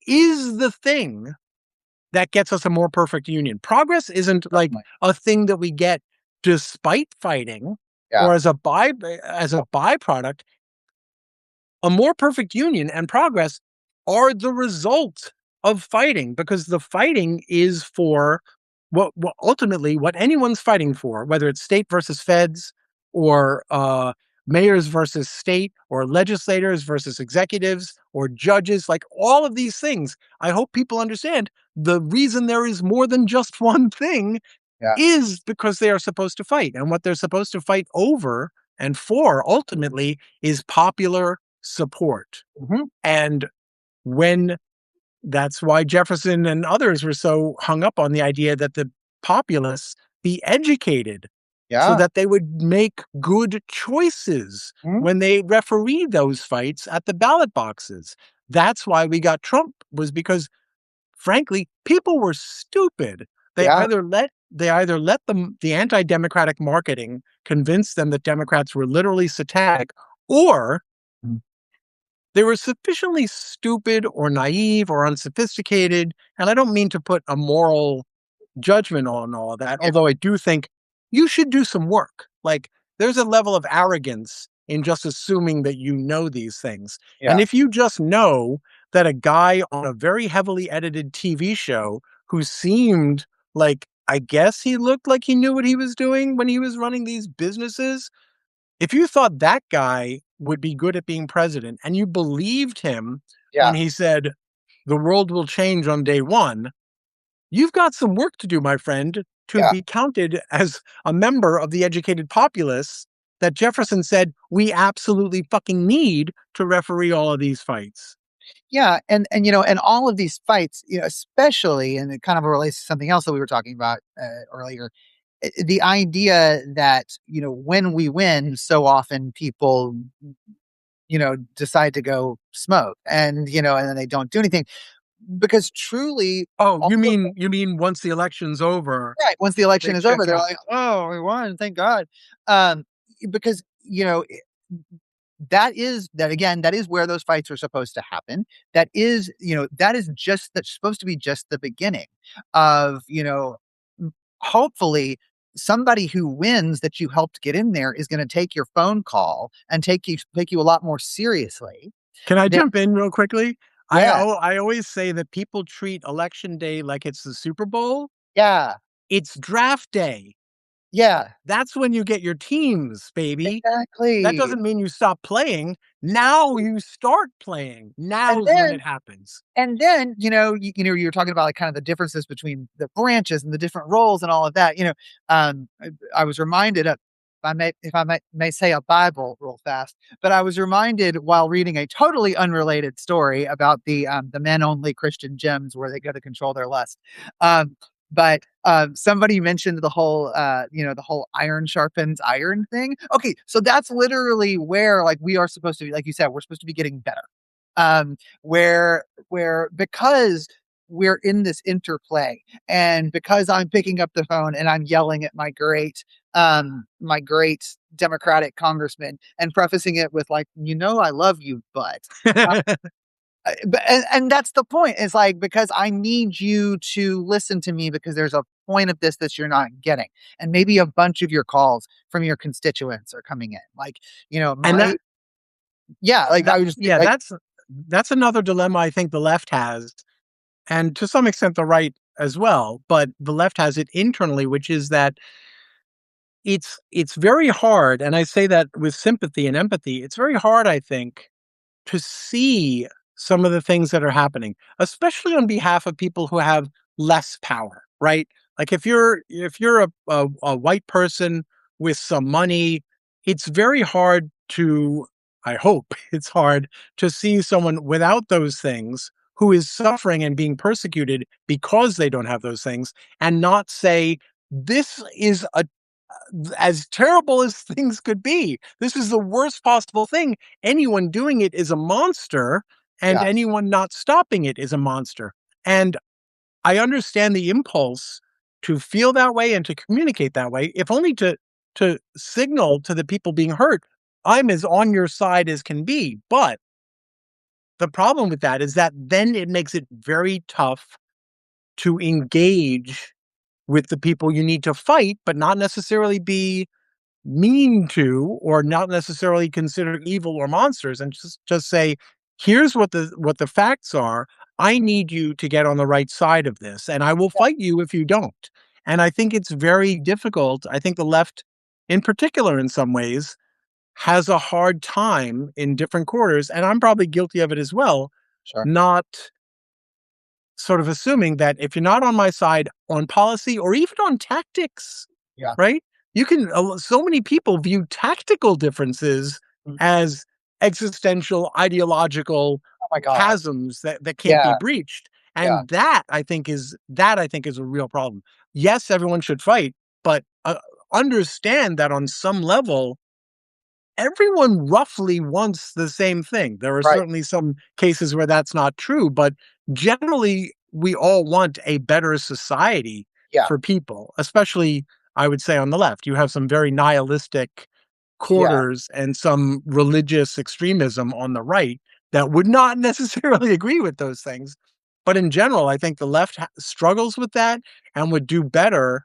A: is the thing that gets us a more perfect union. Progress isn't like
B: Definitely.
A: a thing that we get despite fighting
B: Yeah.
A: or as a byproduct. A more perfect union and progress are the result of fighting because the fighting is for what ultimately what anyone's fighting for, whether it's state versus feds or mayors versus state or legislators versus executives or judges, like all of these things. I hope people understand the reason there is more than just one thing
B: Yeah.
A: is because they are supposed to fight. And what they're supposed to fight over and for ultimately is popular support.
B: Hmm.
A: And when that's why Jefferson and others were so hung up on the idea that the populace be educated so
B: Yeah.
A: that they would make good choices
B: Mhm.
A: when they referee those fights at the ballot boxes. That's why we got Trump, was because frankly, people were stupid.
B: Yeah.
A: They either let the anti-democratic marketing convince them that Democrats were literally satanic, or
B: Mm.
A: they were sufficiently stupid or naive or unsophisticated. And I don't mean to put a moral judgment on all of that,
B: Yeah.
A: although I do think you should do some work. Like there's a level of arrogance in just assuming that you know these things. And
B: Yeah.
A: if you just know that a guy on a very heavily edited TV show who seemed like, I guess he looked like he knew what he was doing when he was running these businesses, if you thought that guy would be good at being president and you believed him when
B: Yeah.
A: he said the world will change on day one, you've got some work to do, my friend, to
B: Yeah.
A: be counted as a member of the educated populace that Jefferson said we absolutely fucking need to referee all of these fights.
B: Yeah, and and all of these fights, especially, and it kind of relates to something else that we were talking about earlier. The idea that when we win, so often people decide to go smoke, and then they don't do anything because truly,
A: Oh,
B: all of
A: you mean once the election's over,
B: right, once the
A: they
B: election is
A: check
B: over, they're
A: out.
B: like, "Oh, we won, thank God." Um, because that again, that is where those fights are supposed to happen. That is just that's supposed to be just the beginning of, hopefully somebody who wins that you helped get in there is going to take your phone call and take you a lot more seriously.
A: Can I
B: Than,
A: jump in real quickly?
B: yeah,
A: I always say that people treat election day like it's the Super Bowl.
B: yeah,
A: It's draft day.
B: yeah,
A: That's when you get your teams, baby. That
B: exactly.
A: doesn't mean you stop playing. Now you start playing.
B: And
A: Now's when
B: then
A: it happens.
B: you were talking about like kind of the differences between the branches and the different roles and all of that. I was reminded of, if I may say a Bible real fast, but I was reminded while reading a totally unrelated story about the men only Christian gyms where they go to control their lust. But somebody mentioned the whole iron sharpens iron thing. Okay, so that's literally where like we are supposed to be, like you said, we're supposed to be getting better. Where because we're in this interplay, and because I'm picking up the phone and I'm yelling at my great Democratic congressman and prefacing it with like, I love you, but and that's the point. It's like, because I need you to listen to me because there's a point of this that you're not getting. And maybe a bunch of your calls from your constituents are coming in. Like,
A: And
B: my yeah, like I was just
A: yeah,
B: like,
A: that's another dilemma I think the left has, and to some extent the right as well, but the left has it internally, which is that it's very hard, and I say that with sympathy and empathy. It's very hard, I think, to see some of the things that are happening, especially on behalf of people who have less power, right? Like if you're a white person with some money, it's very hard to, I hope it's hard to see someone without those things who is suffering and being persecuted because they don't have those things and not say this is a as terrible as things could be. This is the worst possible thing. Anyone doing it is a monster, and
B: yeah,
A: anyone not stopping it is a monster. And I understand the impulse to feel that way and to communicate that way, if only to signal to the people being hurt, I'm as on your side as can be. But the problem with that is that then it makes it very tough to engage with the people you need to fight, but not necessarily be mean to or not necessarily consider evil or monsters, and just say, here's what the facts are. I need you to get on the right side of this, and I will fight you if you don't. And I think it's very difficult. I think the left in particular in some ways has a hard time in different quarters, and I'm probably guilty of it as well,
B: sure.
A: not sort of assuming that if you're not on my side on policy or even on tactics,
B: Yeah.
A: right? You can, so many people view tactical differences
B: Mm.
A: as existential, ideological
B: Oh my god.
A: chasms that can't be
B: Yeah,
A: breached.
B: yeah,
A: And that I think is a real problem. Yes, everyone should fight, but understand that on some level, everyone roughly wants the same thing. There are
B: right.
A: certainly some cases where that's not true, but generally, we all want a better society
B: Yeah,
A: for people, especially, I would say, on the left. You have some very nihilistic
B: yeah,
A: quarters and some religious extremism on the right that would not necessarily agree with those things. But in general, I think the left struggles with that and would do better,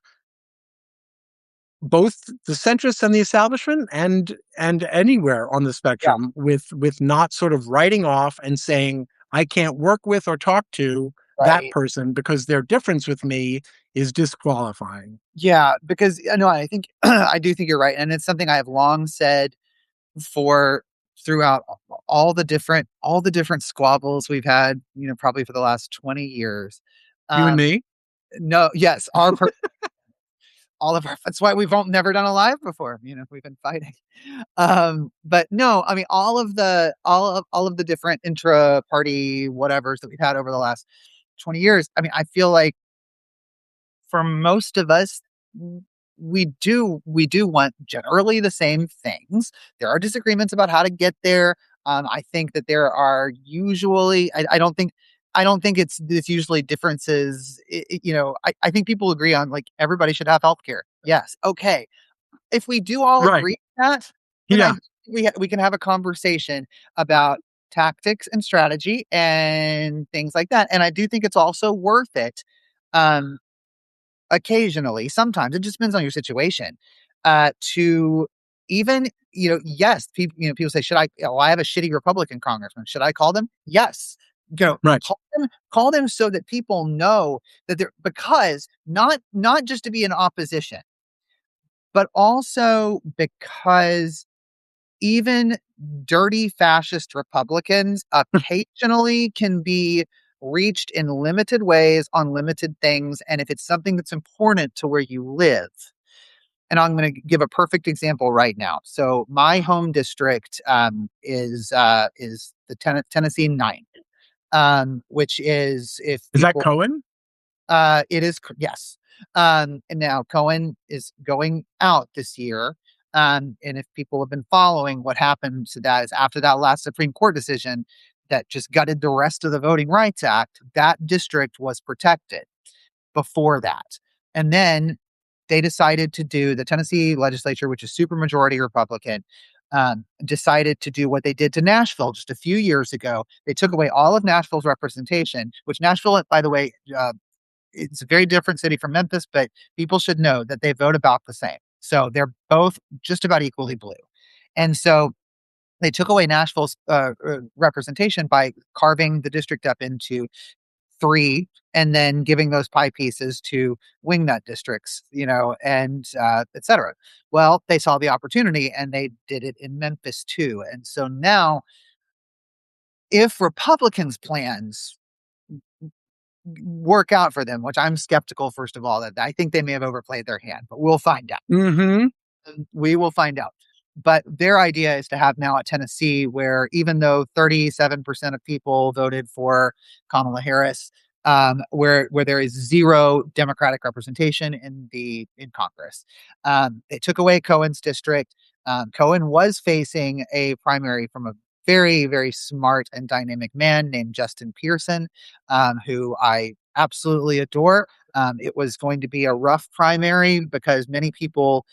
A: both the centrists and the establishment and anywhere on the
B: yeah,
A: spectrum, with not sort of writing off and saying I can't work with or talk to that
B: right.
A: person because their difference with me is disqualifying.
B: Yeah, because no, I think I do think you're right, and it's something I have long said for throughout all the different squabbles we've had, probably for the last 20 years.
A: You and
B: Um,
A: me.
B: no, yes, our all of our that's why we've all never done a live before, we've been fighting. But no, I mean all of the different intra-party whatevers that we've had over the last 20 years. I mean, I feel like for most of us, we do want generally the same things. There are disagreements about how to get there. I think that there are usually. I don't think it's usually differences. I think people agree on like everybody should have health care. Yes, okay. If we do all
A: Right.
B: agree on that, then
A: Yeah.
B: we can have a conversation about tactics and strategy and things like that. And I do think it's also worth it. Um, Occasionally, sometimes it just depends on your situation. To even, yes, people say, should I, I have a shitty Republican congressman. Should I call them? Yes.
A: Right.
B: Call them so that people know that they're, because not just to be in opposition, but also because even dirty fascist Republicans occasionally can be reached in limited ways on limited things. And if it's something that's important to where you live, and I'm going to give a perfect example right now. So my home district is the Tennessee Ninth, which is if
A: Is that
B: people
A: Cohen?
B: it is, yes. And now Cohen is going out this year. And if people have been following what happened to that is after that last Supreme Court decision that just gutted the rest of the Voting Rights Act, that district was protected before that. And then they decided to do the Tennessee legislature, which is supermajority Republican, decided to do what they did to Nashville just a few years ago. They took away all of Nashville's representation, which Nashville, by the way, it's a very different city from Memphis, but people should know that they vote about the same. So they're both just about equally blue. And so they took away Nashville's representation by carving the district up into three and then giving those pie pieces to wingnut districts, and et cetera. Well, they saw the opportunity and they did it in Memphis too. And so now, if Republicans' plans work out for them, which I'm skeptical, first of all, that I think they may have overplayed their hand, but we'll find out.
A: Mm-hmm.
B: We will find out. But their idea is to have now at Tennessee, where even though 37% of people voted for Kamala Harris, where there is zero Democratic representation in Congress, they took away Cohen's district. Cohen was facing a primary from a very, very smart and dynamic man named Justin Pearson, who I absolutely adore. It was going to be a rough primary because many people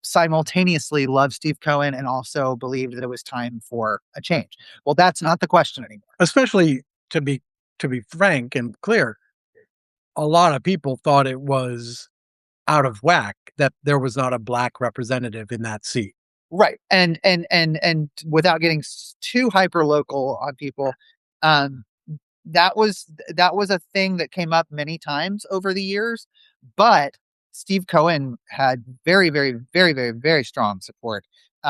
B: simultaneously loved Steve Cohen and also believed that it was time for a change. Well, that's not the question anymore.
A: Especially to be to be frank and clear, a lot of people thought it was out of whack that there was not a black representative in that seat.
B: Right. And without getting too hyper local on people, um, that was a thing that came up many times over the years, but Steve Cohen had very, very, very, very, very strong support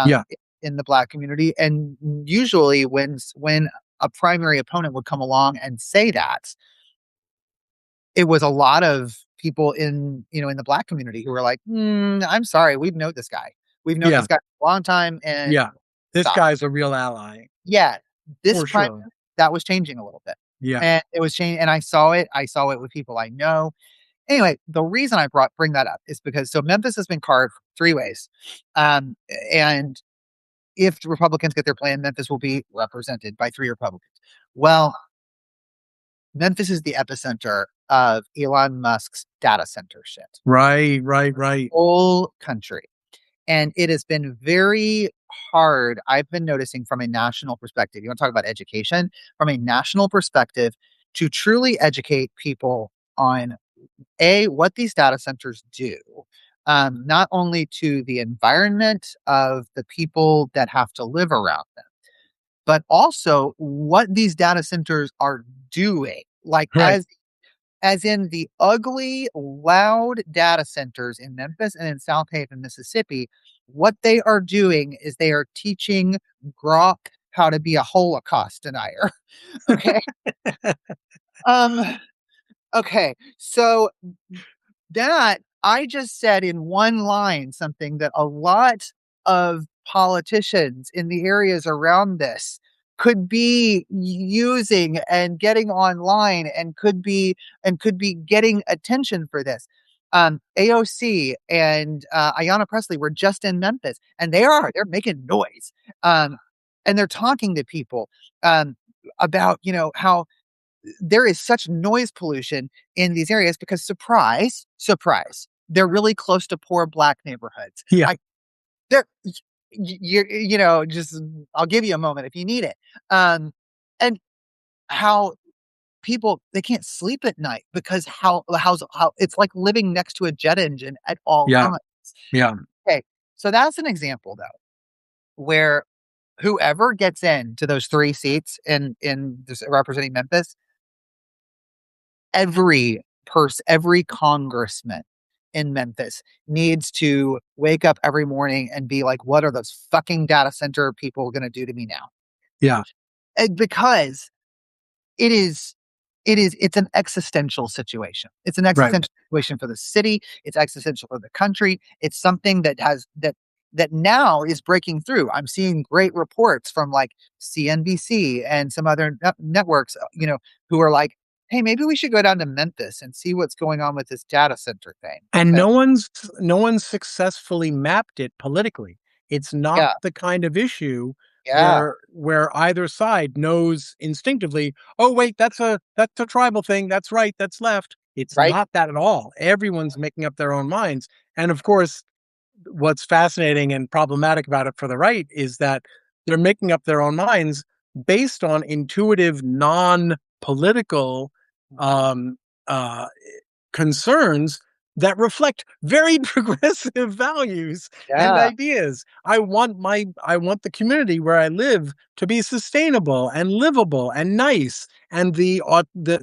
A: Yeah.
B: in the black community. And usually when a primary opponent would come along and say that, it was a lot of people in the black community who were like, I'm sorry, we've known this guy. We've known
A: Yeah.
B: this guy for a long time and
A: Yeah. This
B: stop.
A: guy's a real ally
B: Yeah, this
A: for
B: primary,
A: sure.
B: that was changing a little bit.
A: Yeah.
B: And it was changing, and I saw it. I saw it with people I know. Anyway, the reason I bring that up is because so Memphis has been carved three ways. Um, and if the Republicans get their plan, Memphis will be represented by three Republicans. Well, Memphis is the epicenter of Elon Musk's data center shit.
A: Right, right, right.
B: Whole country. And it has been very hard. I've been noticing from a national perspective. You want to talk about education? From a national perspective, to truly educate people on what these data centers do, not only to the environment of the people that have to live around them, but also what these data centers are doing. Like
A: Right.
B: as in the ugly, loud data centers in Memphis and in South Haven, Mississippi, what they are doing is they are teaching Grok how to be a Holocaust denier. Okay. Um, okay. So that I just said in one line something that a lot of politicians in the areas around this could be using and getting online and could be getting attention for this. AOC and Ayanna Presley were just in Memphis, and they're making noise, um, and they're talking to people um, about how there is such noise pollution in these areas because surprise, surprise, they're really close to poor black neighborhoods.
A: Yeah,
B: Like they're just I'll give you a moment if you need it. And how people they can't sleep at night because how it's like living next to a jet engine at all
A: yeah,
B: times.
A: yeah,
B: Okay, so that's an example though where whoever gets into those three seats in this representing Memphis, every congressman in Memphis needs to wake up every morning and be like, what are those fucking data center people going to do to me now?
A: yeah.
B: Because it is it's an existential situation. It's an
A: Right.
B: existential situation for the city. It's existential for the country. It's something that now is breaking through. I'm seeing great reports from like CNBC and some other networks, who are like, "Hey, maybe we should go down to Memphis and see what's going on with this data center thing."
A: And
B: Because
A: no one's successfully mapped it politically. It's not
B: yeah,
A: the kind of issue
B: yeah,
A: where either side knows instinctively, "Oh, wait, that's a tribal thing. That's right, that's left." It's
B: right.
A: not that at all. Everyone's making up their own minds. And of course, what's fascinating and problematic about it for the right is that they're making up their own minds based on intuitive, non-political um, uh, concerns that reflect very progressive values and
B: Yeah,
A: ideas. I want the community where I live to be sustainable and livable and nice, and the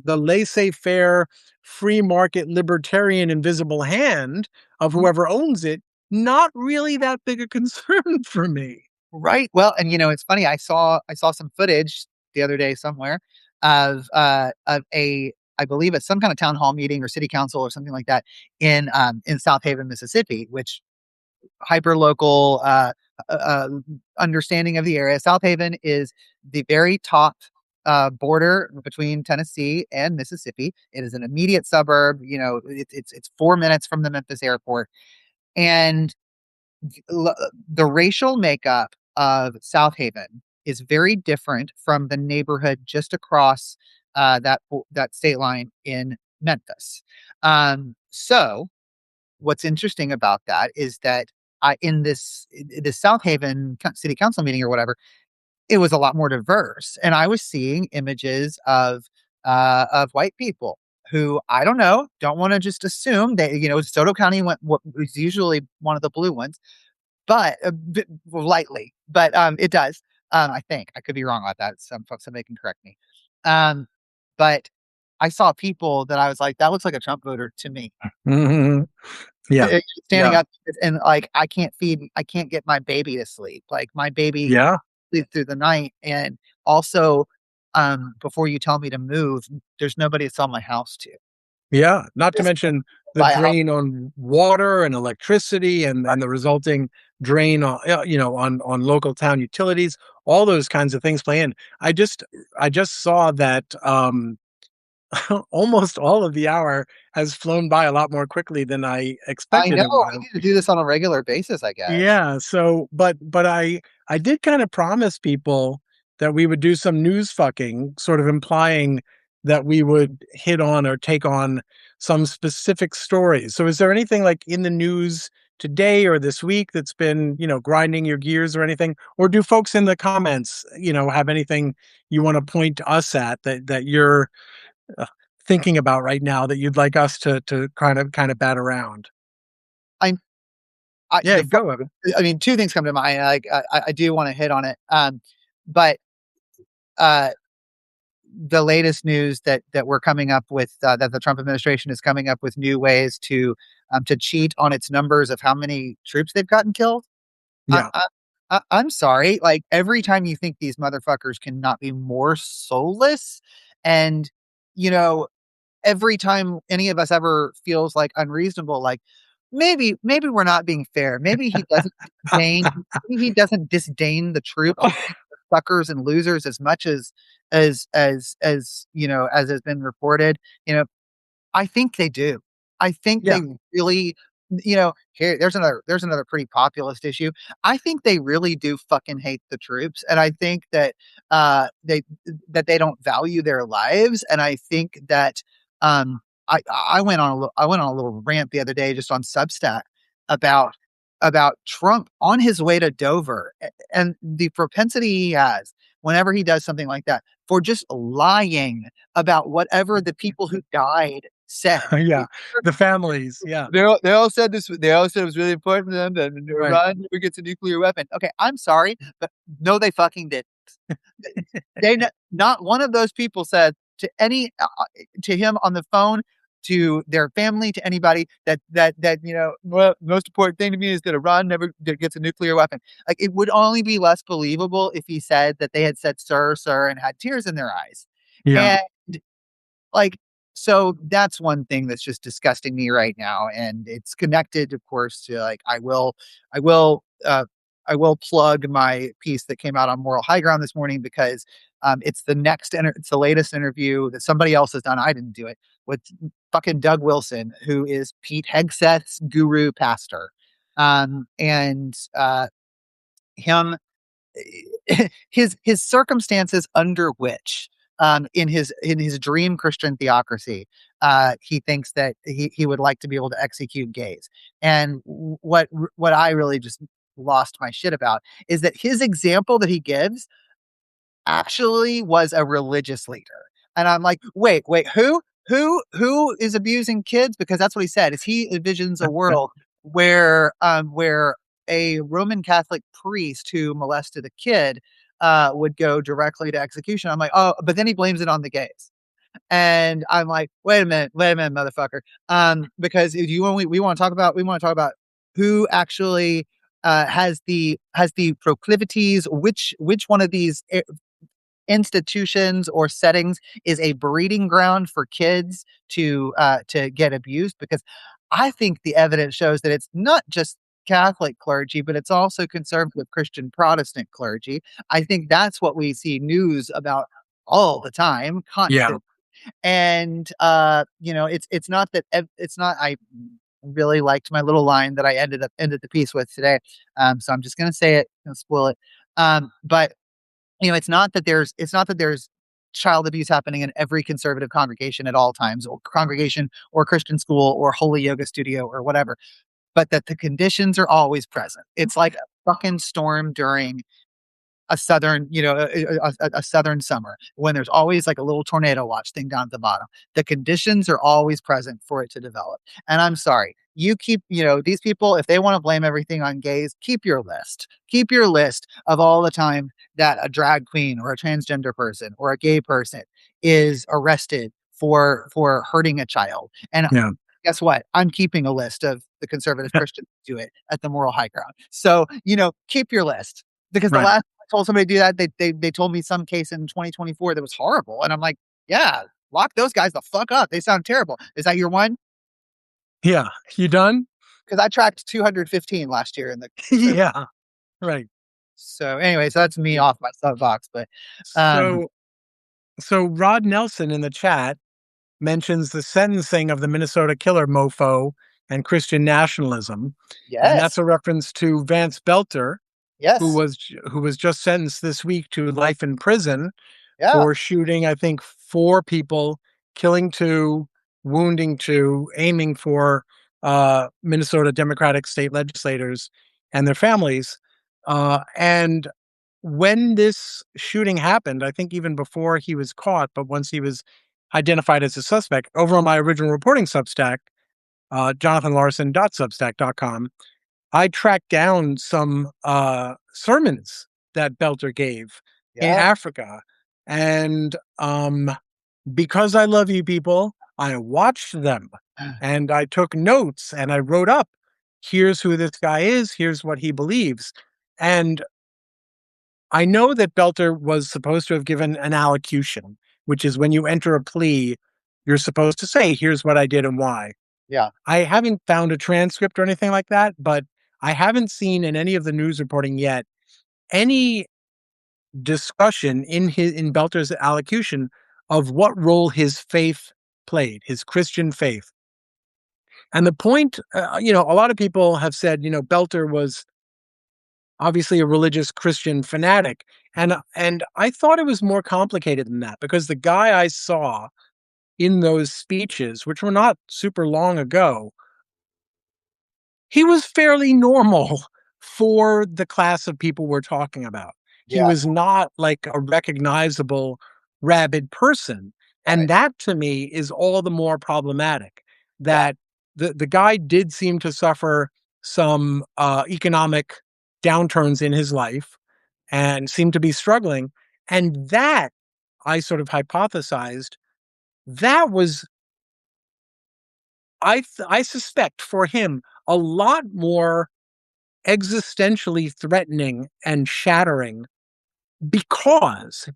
A: laissez-faire free market libertarian invisible hand of
B: mhm,
A: whoever owns it not really that big a concern for me.
B: right. Well, and it's funny. I saw some footage the other day somewhere of a I believe it's some kind of town hall meeting or city council or something like that in South Haven, Mississippi, which hyper local understanding of the area. South Haven is the very top border between Tennessee and Mississippi. It is an immediate suburb. It's 4 minutes from the Memphis airport, and the racial makeup of South Haven is very different from the neighborhood just across that state line in Memphis. So what's interesting about that is that in this South Haven City Council meeting or whatever, it was a lot more diverse, and I was seeing images of white people who I don't know, don't want to just assume that Soto County went what was usually one of the blue ones, but lightly, but it does. I think I could be wrong about that. Some folks, somebody can correct me. Um, but I saw people that I was like, that looks like a Trump voter to me.
A: Mhm. Yeah.
B: Standing
A: Yeah.
B: up and like I can't get my baby to sleep. Like my baby
A: Yeah.
B: sleep through the night, and also before you tell me to move, there's nobody to sell my house to.
A: Yeah, not to
B: Just
A: mention the
B: buy a house.
A: drain on water and electricity and the resulting drain on on local town utilities. All those kinds of things play in. I just saw that almost all of the hour has flown by a lot more quickly than I
B: I
A: expected
B: know
A: it would
B: we
A: have.
B: need to do this on a regular basis, I guess.
A: Yeah, so but I did kind of promise people that we would do some news fucking, sort of implying that we would hit on or take on some specific stories. So is there anything like in the news today or this week that's been, grinding your gears or anything? Or do folks in the comments, have anything you want to point to us at that you're uh, thinking about right now that you'd like us to kind of bat around?
B: I'm I
A: Yeah,
B: the
A: go Evan.
B: I mean, 2 things come to mind, like, I do wanna hit on it, but, uh, the latest news that we're coming up with, that the Trump administration is coming up with new ways to cheat on its numbers of how many troops they've gotten killed. I
A: Yeah.
B: I I'm sorry, like, every time you think these motherfuckers cannot be more soulless and, you know every time any of us ever feels like unreasonable, like maybe we're not being fair. Maybe he doesn't disdain the troops, suckers and losers as much as as has been reported. You know, I think they do. I think
A: Yeah.
B: they really, here there's another pretty populist issue. I think they really do fucking hate the troops, and I think that they they don't value their lives, and I think that I went on a little rant the other day just on Substack about Trump on his way to Dover and the propensity he has whenever he does something like that for just lying about whatever the people who died said.
A: Yeah. The families. Yeah.
B: They all said this. They all said it was really important to them that
A: Right.
B: Iran never gets a nuclear weapon. Okay, I'm sorry, but no, they fucking did. Not one of those people said to him on the phone, to their family, to anybody that well, most important thing to me is that Iran never gets a nuclear weapon. Like, it would only be less believable if he said that they had said sir, sir, and had tears in their eyes.
A: Yeah.
B: And like, so that's one thing that's just disgusting me right now. And it's connected, of course, to like, I will, I will plug my piece that came out on Moral High Ground this morning because it's the latest interview that somebody else has done. I didn't do it, with fucking Doug Wilson, who is Pete Hegseth's guru pastor. And him his circumstances under which in his dream Christian theocracy, he thinks that he would like to be able to execute gays. And what I really just lost my shit about is that his example that he gives actually was a religious leader. And I'm like, wait, who is abusing kids? Because that's what he said. Is he envisions a world where a Roman Catholic priest who molested a kid would go directly to execution. I'm like, oh, but then he blames it on the gays. And I'm like, wait a minute, motherfucker. Because if you only we want to talk about who actually has the proclivities, which one of these institutions or settings is a breeding ground for kids to get abused, because I think the evidence shows that it's not just Catholic clergy, but it's also conservative Christian Protestant clergy. I think that's what we see news about all the time,
A: Yeah.
B: constant. And it's not that it's not. I really liked my little line that I ended the piece with today. So I'm just gonna say it and spoil it. But it's not that there's child abuse happening in every conservative congregation at all times, or congregation, or Christian school, or holy yoga studio, or whatever, but that the conditions are always present. It's like a fucking storm during a southern, a southern summer, when there's always like a little tornado watch thing down at the bottom. The conditions are always present for it to develop. And I'm sorry, you keep, these people, if they want to blame everything on gays, keep your list. Keep your list of all the time that a drag queen or a transgender person or a gay person is arrested for hurting a child. And
A: Yeah.
B: guess what? I'm keeping a list of the conservative Christians who do it at the Moral High Ground. So, keep your list, because the
A: Right.
B: last I told somebody to do that, they told me some case in 2024 that was horrible. And I'm like, yeah, lock those guys the fuck up. They sound terrible. Is that your one?
A: Yeah. You done?
B: Because I tracked 215 last year in the conservative.
A: Yeah. Right.
B: So anyway, so that's me off my soapbox. But um
A: So Rod Nelson in the chat mentions the sentencing of the Minnesota killer mofo and Christian nationalism, and that's
B: yes,
A: a reference to Vance Belter,
B: yes,
A: who was just sentenced this week to life in prison
B: yeah,
A: for shooting, I think, 4 people, killing 2, wounding 2, aiming for Minnesota Democratic state legislators and their families. And when this shooting happened, I think even before he was caught, but once he was identified as a suspect, over on my original reporting Substack, jonathanlarson.substack.com, I tracked down some sermons that Belter gave in
B: yeah.
A: Africa. And because I love you people, I watched them and I took notes and I wrote up, here's who this guy is, here's what he believes. And I know that Belter was supposed to have given an allocution, which is when you enter a plea, you're supposed to say, here's what I did and why.
B: Yeah.
A: I haven't found a transcript or anything like that, but I haven't seen in any of the news reporting yet any discussion in Belter's allocution of what role his faith played, his Christian faith. And the point, a lot of people have said, Belter was obviously a religious Christian fanatic, and I thought it was more complicated than that because the guy I saw in those speeches, which were not super long ago, he was fairly normal for the class of people we're talking about. He
B: Yeah.
A: was not like a recognizable rabid person. And
B: Right.
A: that to me is all the more problematic
B: Yeah.
A: that the guy did seem to suffer some economic downturns in his life and seemed to be struggling. And that I sort of hypothesized that was I suspect for him a lot more existentially threatening and shattering because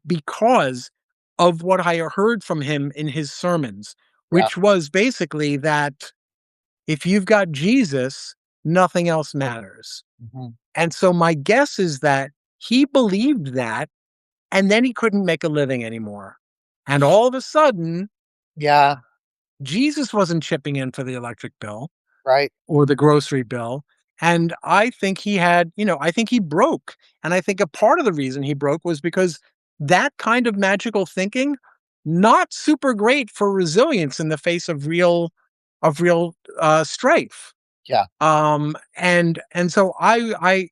A: of what I heard from him in his sermons,
B: Yeah.
A: which was basically that if you've got Jesus, nothing else matters.
B: Mhm.
A: And so my guess is that he believed that and then he couldn't make a living anymore. And all of a sudden,
B: Yeah.
A: Jesus wasn't chipping in for the electric bill
B: Right.
A: or the grocery bill. And I think I think he broke. And I think a part of the reason he broke was because that kind of magical thinking, not super great for resilience in the face of real strife.
B: Yeah.
A: And so I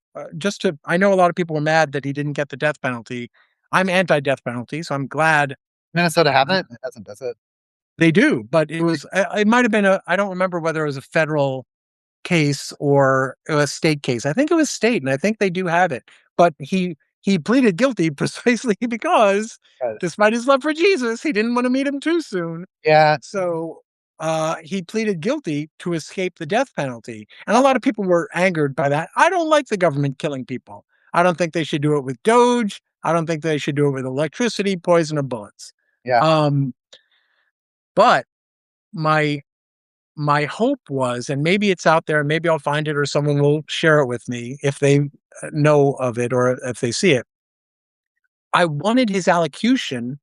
A: know a lot of people were mad that he didn't get the death penalty. I'm anti-death penalty, so I'm glad
B: Minnesota haven't? It hasn't, does it?
A: they do. But it might have been I don't remember whether it was a federal case or a state case. I think it was state, and I think they do have it. But he pleaded guilty precisely because,
B: Yes.
A: despite his love for Jesus, he didn't want to meet him too soon.
B: Yeah.
A: So he pleaded guilty to escape the death penalty, and a lot of people were angered by that. I don't like the government killing people. I don't think they should do it with Doge. I don't think they should do it with electricity, poison, or bullets.
B: Yeah.
A: Um, but my my hope was, and maybe it's out there, and maybe I'll find it or someone will share it with me if they know of it or if they see it. I wanted his allocution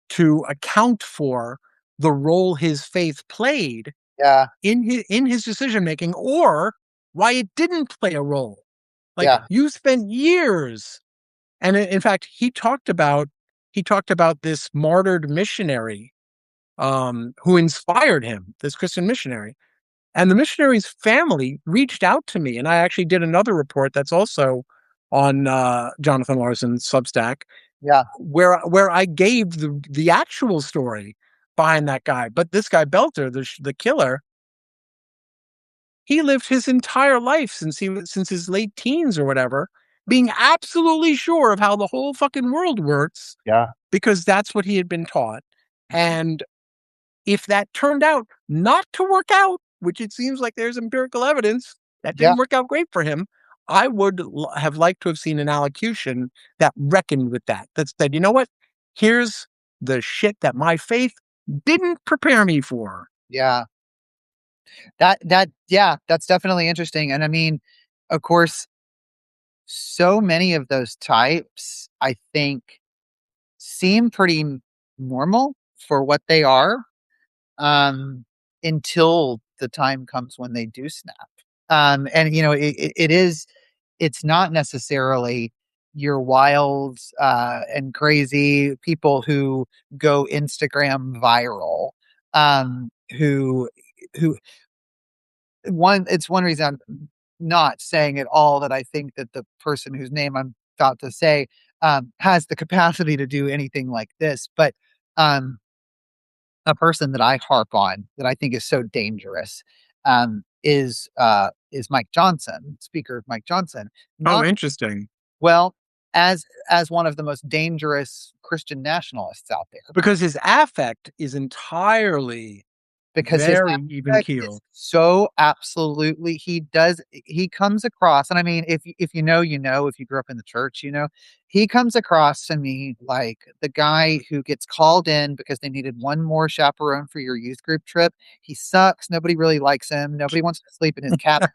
A: to account for the role his faith played
B: Yeah.
A: in his decision making or why it didn't play a role. Like
B: Yeah.
A: you spent years and in fact he talked about this martyred missionary who inspired him, this Christian missionary. And the missionary's family reached out to me, and I actually did another report that's also on Jonathan Larson's Substack,
B: Yeah.
A: where I gave the actual story behind that guy. But this guy Belter, the killer, he lived his entire life since his late teens or whatever, being absolutely sure of how the whole fucking world works
B: Yeah.
A: because that's what he had been taught. And if that turned out not to work out, which it seems like there's empirical evidence that
B: Yeah.
A: didn't work out great for him, I would have liked to have seen an allocution that reckoned with that. That said, you know what? Here's the shit that my faith didn't prepare me for.
B: Yeah. Yeah, that's definitely interesting. And I mean, of course, so many of those types, I think, seem pretty normal for what they are, um, until the time comes when they do snap. And it's not necessarily your wild and crazy people who go Instagram viral, who who it's one reason I'm not saying at all that I think that the person whose name I'm about to say has the capacity to do anything like this, but um, a person that I harp on that I think is so dangerous is Mike Johnson, Speaker Mike Johnson.
A: Oh,
B: Not
A: interesting.
B: well as one of the most dangerous Christian nationalists out there.
A: Because his affect is entirely
B: because his
A: Very even
B: affect is
A: keel.
B: so absolutely he comes across, and I mean, if you know, you know, if you grew up in the church, you know, he comes across to me like the guy who gets called in because they needed one more chaperone for your youth group trip. He sucks. Nobody really likes him. Nobody wants to sleep in his cabin.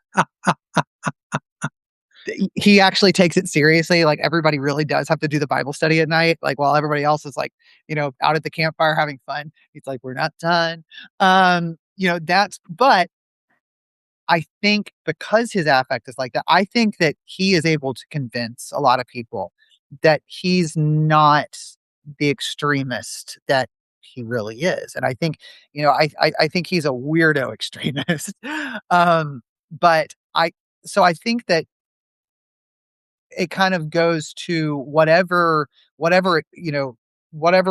B: He actually takes it seriously. Like everybody really does have to do the Bible study at night. Like while everybody else is like, out at the campfire having fun. He's like, we're not done. But I think because his affect is like that, I think that he is able to convince a lot of people that he's not the extremist that he really is. And I think, I think he's a weirdo extremist. But I think that it kind of goes to whatever, whatever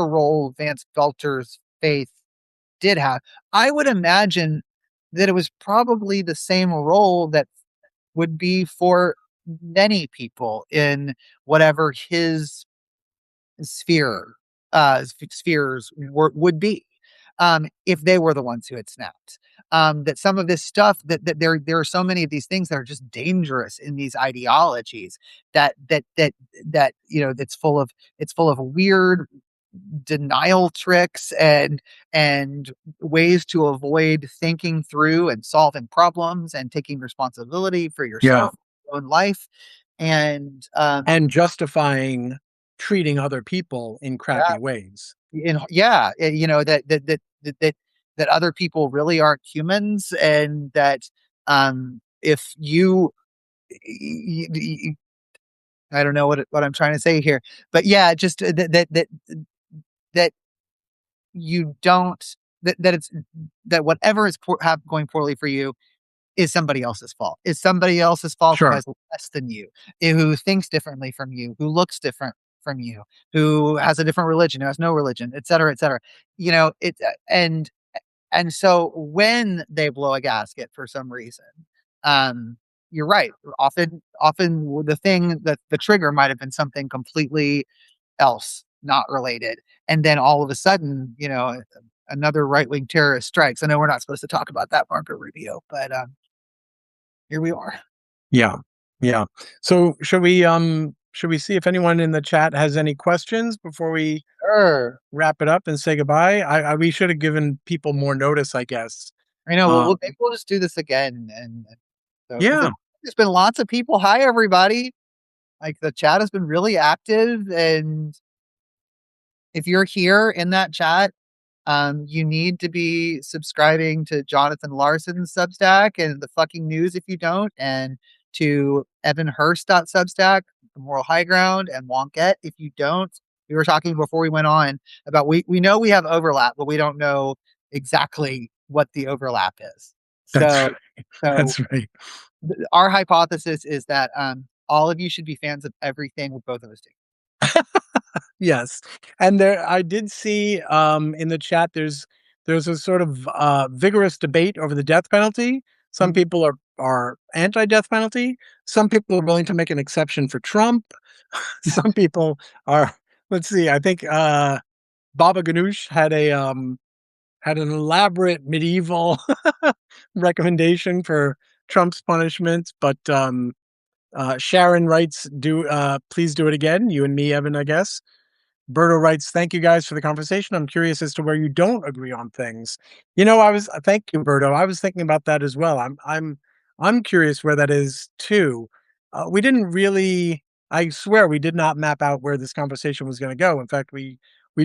B: role Vance Belter's faith did have. I would imagine that it was probably the same role that would be for many people in whatever his sphere spheres would be, if they were the ones who had snapped. That some of this stuff that there are so many of these things that are just dangerous in these ideologies that it's full of weird denial tricks and ways to avoid thinking through and solving problems and taking responsibility for
A: Yeah.
B: yourself, your own life, and
A: And justifying treating other people in crappy
B: yeah,
A: ways.
B: that other people really aren't humans, and that if you, y- y- I don't know what I'm trying to say here, but yeah, just that you don't that it's that whatever is going poorly for you is somebody else's fault. Is somebody else's fault who
A: Sure.
B: has less than you, who thinks differently from you, who looks different from you, who has a different religion, who has no religion, et cetera, et cetera. And so when they blow a gasket for some reason, um, you're right. Often the thing that the trigger might have been something completely else, not related. And then all of a sudden, another right wing terrorist strikes. I know we're not supposed to talk about that, Marco Rubio, but here we are.
A: Yeah. Yeah. So should we see if anyone in the chat has any questions before we
B: Sure.
A: wrap it up and say goodbye? We should have given people more notice, I guess.
B: I know. Well,
A: Um,
B: maybe we'll just do this again, and so because
A: yeah,
B: there's been lots of people. Hi, everybody! Like the chat has been really active, and if you're here in that chat, you need to be subscribing to Jonathan Larson's Substack and the fucking news if you don't, and to Evan Hurst.substack, the Moral High Ground, and Wonket if you don't. We were talking before we went on about we know we have overlap, but we don't know exactly what the overlap is.
A: that's
B: So
A: right.
B: so
A: That's right.
B: our hypothesis is that all of you should be fans of everything with both of us do.
A: Yes. And there I did see in the chat there's a sort of vigorous debate over the death penalty. Some
B: Mhm.
A: people are anti-death penalty. Some people are willing to make an exception for Trump. Some people are, let's see, I think Baba Ganoush had an elaborate medieval recommendation for Trump's punishment, but Sharon writes, "Do please do it again." You and me, Evan, I guess. Berto writes, "Thank you guys for the conversation. I'm curious as to where you don't agree on things." Thank you, Berto. I was thinking about that as well. I'm curious where that is too. We didn't really. I swear we did not map out where this conversation was going to go. In fact, we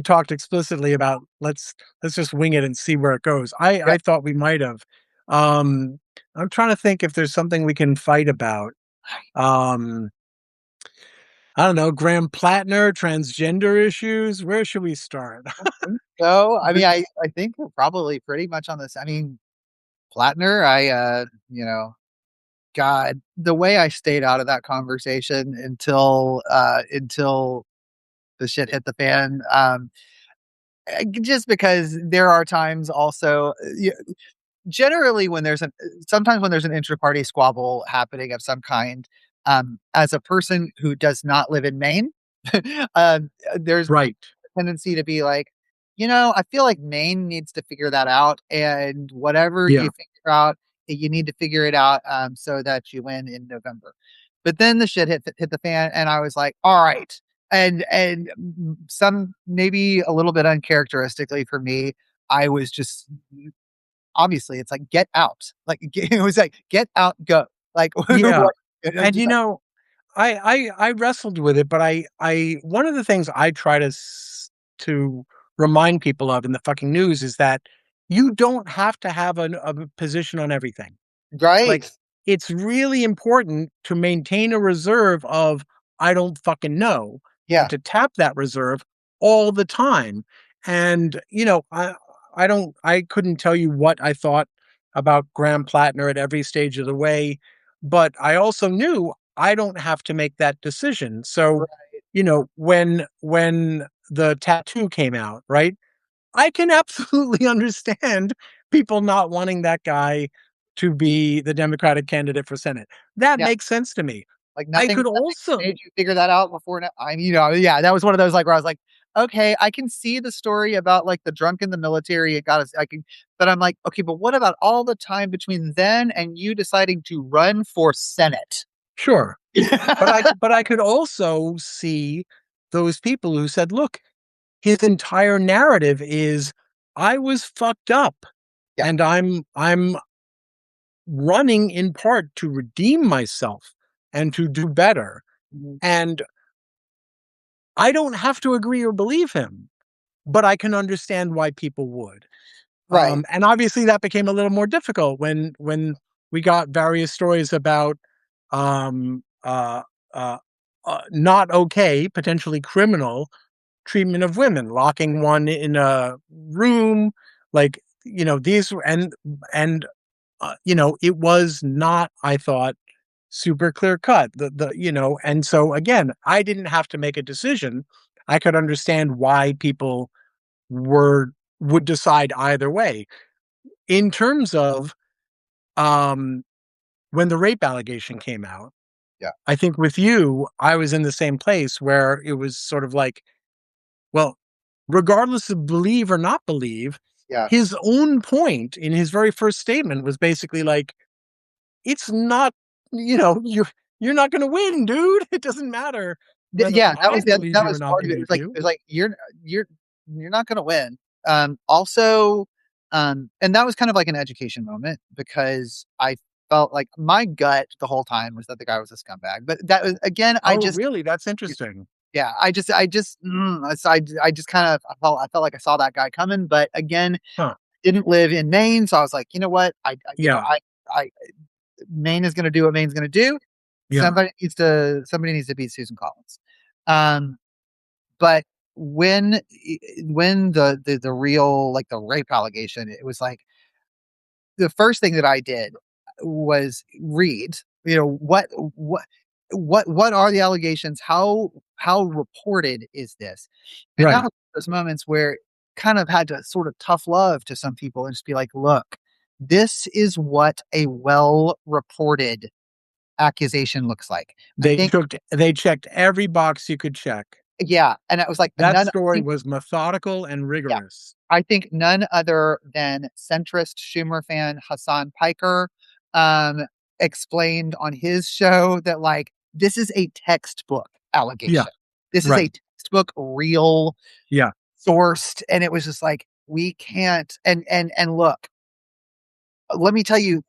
A: talked explicitly about let's just wing it and see where it goes. I
B: Yep.
A: thought we might have. Um, I'm trying to think if there's something we can fight about. Um, I don't know, Graham Plattner, transgender issues. Where should we start?
B: So, I
A: The
B: mean, I think we're probably pretty much on this. I mean, Plattner, God, the way I stayed out of that conversation until the shit hit the fan. Just because there are times also, generally when sometimes when there's an intra-party squabble happening of some kind, as a person who does not live in Maine, there's
A: right.
B: a tendency to be like, I feel like Maine needs to figure that out, and whatever
A: Yeah.
B: you figure out, you need to figure it out so that you win in November. But then the shit hit the fan, and I was like, all right. And some maybe a little bit uncharacteristically for me, I was just obviously it's like get out, like it was like get out, go, like
A: Yeah.
B: what? It was
A: And
B: just like
A: I wrestled with it, but one of the things I try to remind people of in the fucking news is that you don't have to have a position on everything.
B: right,
A: Like, it's really important to maintain a reserve of "I don't fucking know," and
B: yeah,
A: to tap that reserve all the time. And, I couldn't tell you what I thought about Graham Plattner at every stage of the way, but I also knew I don't have to make that decision. So, when the tattoo came out, right? I can absolutely understand people not wanting that guy to be the Democratic candidate for Senate. That
B: yeah.
A: makes sense to me.
B: Like
A: I
B: nothing
A: could
B: nothing
A: also
B: made you figure that out before now? Yeah, that was one of those, like, where I was like, "Okay, I can see the story about, like, the drunk in the military, it got us I can," but I'm like, "Okay, but what about all the time between then and you deciding to run for Senate?"
A: sure, but I could also see those people who said, "Look, his entire narrative is I was fucked up
B: Yeah.
A: and I'm running in part to redeem myself and to do better.
B: Mhm.
A: And I don't have to agree or believe him, but I can understand why people would."
B: Right.
A: And obviously that became a little more difficult when we got various stories about um, uh, uh, not okay, potentially criminal treatment of women, locking one in a room, like these it was not, I thought, super clear cut. And so again, I didn't have to make a decision. I could understand why people were would decide either way. In terms of, um, when the rape allegation came out,
B: Yeah.
A: I think with you, I was in the same place where it was sort of like, well, regardless of believe or not believe,
B: Yeah.
A: his own point in his very first statement was basically like, "It's not, you're not gonna win, dude. It doesn't matter whether
B: Yeah,
A: I believe
B: that
A: you or
B: was
A: not
B: part of it.
A: believe you."
B: It was like, you're you're not gonna win. Also, and that was kind of like an education moment because I felt like my gut the whole time was that the guy was a scumbag. But that was again, I
A: Oh,
B: just
A: really? That's interesting.
B: yeah, I just kind of I felt like I saw that guy coming. But again,
A: Huh.
B: didn't live in Maine, so I was like, you know what,
A: Yeah.
B: I Maine is gonna do what Maine's gonna do.
A: Yeah.
B: Somebody needs to beat Susan Collins. Um, but when the real, like, the rape allegation, it was like the first thing that I did was read, what are the allegations? How reported is this? And that
A: Right.
B: was those moments where kind of had to sort of tough love to some people and just be like, look, this is what a well reported accusation looks like. I think,
A: They checked every box you could check.
B: yeah, and it was like
A: That
B: I
A: story
B: think,
A: was methodical and
B: yeah,
A: rigorous.
B: I think none other than centrist Schumer fan Hassan Piker um, explained on his show that, like, this is a textbook
A: Yeah,
B: allegation. This is
A: right.
B: a textbook real
A: Yeah,
B: sourced, and it was just like we can't. And look, let me tell you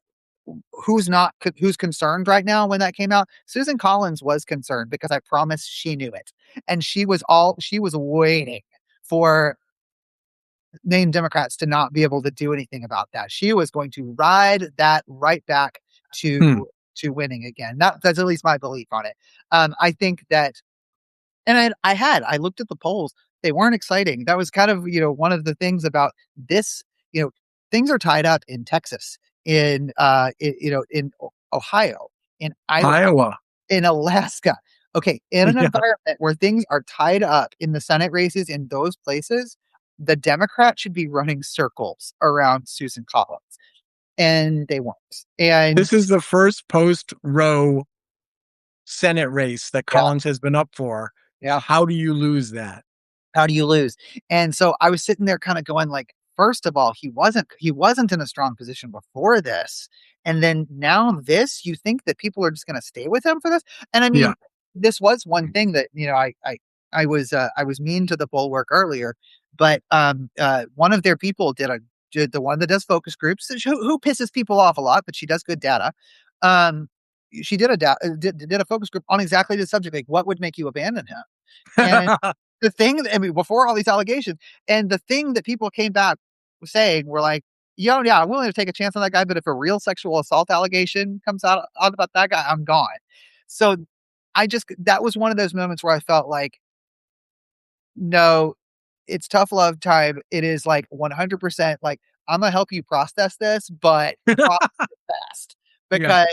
B: who's concerned right now when that came out. Susan Collins was concerned because I promise she knew it, and she was waiting for named Democrats to not be able to do anything about that. She was going to ride that right back
A: hmm,
B: to winning again. That's at least my belief on it. I think that, and I looked at the polls. They weren't exciting. That was kind of, one of the things about this. You know, things are tied up in Texas, in Ohio, in Idaho,
A: Iowa.
B: in Alaska. Okay, in an
A: Yeah,
B: environment where things are tied up in the Senate races in those places, the Democrats should be running circles around Susan Collins, and they weren't. And
A: this is the first post-Roe Senate race that
B: yeah,
A: Collins has been up for.
B: yeah,
A: How do you lose that?
B: How do you lose? And so I was sitting there kind of going like, first of all, he wasn't in a strong position before this. And then now this, you think that people are just going to stay with him for this? And I
A: Yeah.
B: mean, this was one thing that, I was mean to the Bulwark earlier, but one of their people did the one that does focus groups, who pisses people off a lot, but she does good data. Um, she did a focus group on exactly the subject, like what would make you abandon him? And the thing that, I mean, before all these allegations, and the thing that people came back saying were like, yo, yeah, I'm willing to take a chance on that guy, but if a real sexual assault allegation comes out about that guy, I'm gone. So that was one of those moments where I felt like, no, it's tough love time. It is like 100% like, I'm gonna help you process this, but process it fast
A: Yeah.
B: because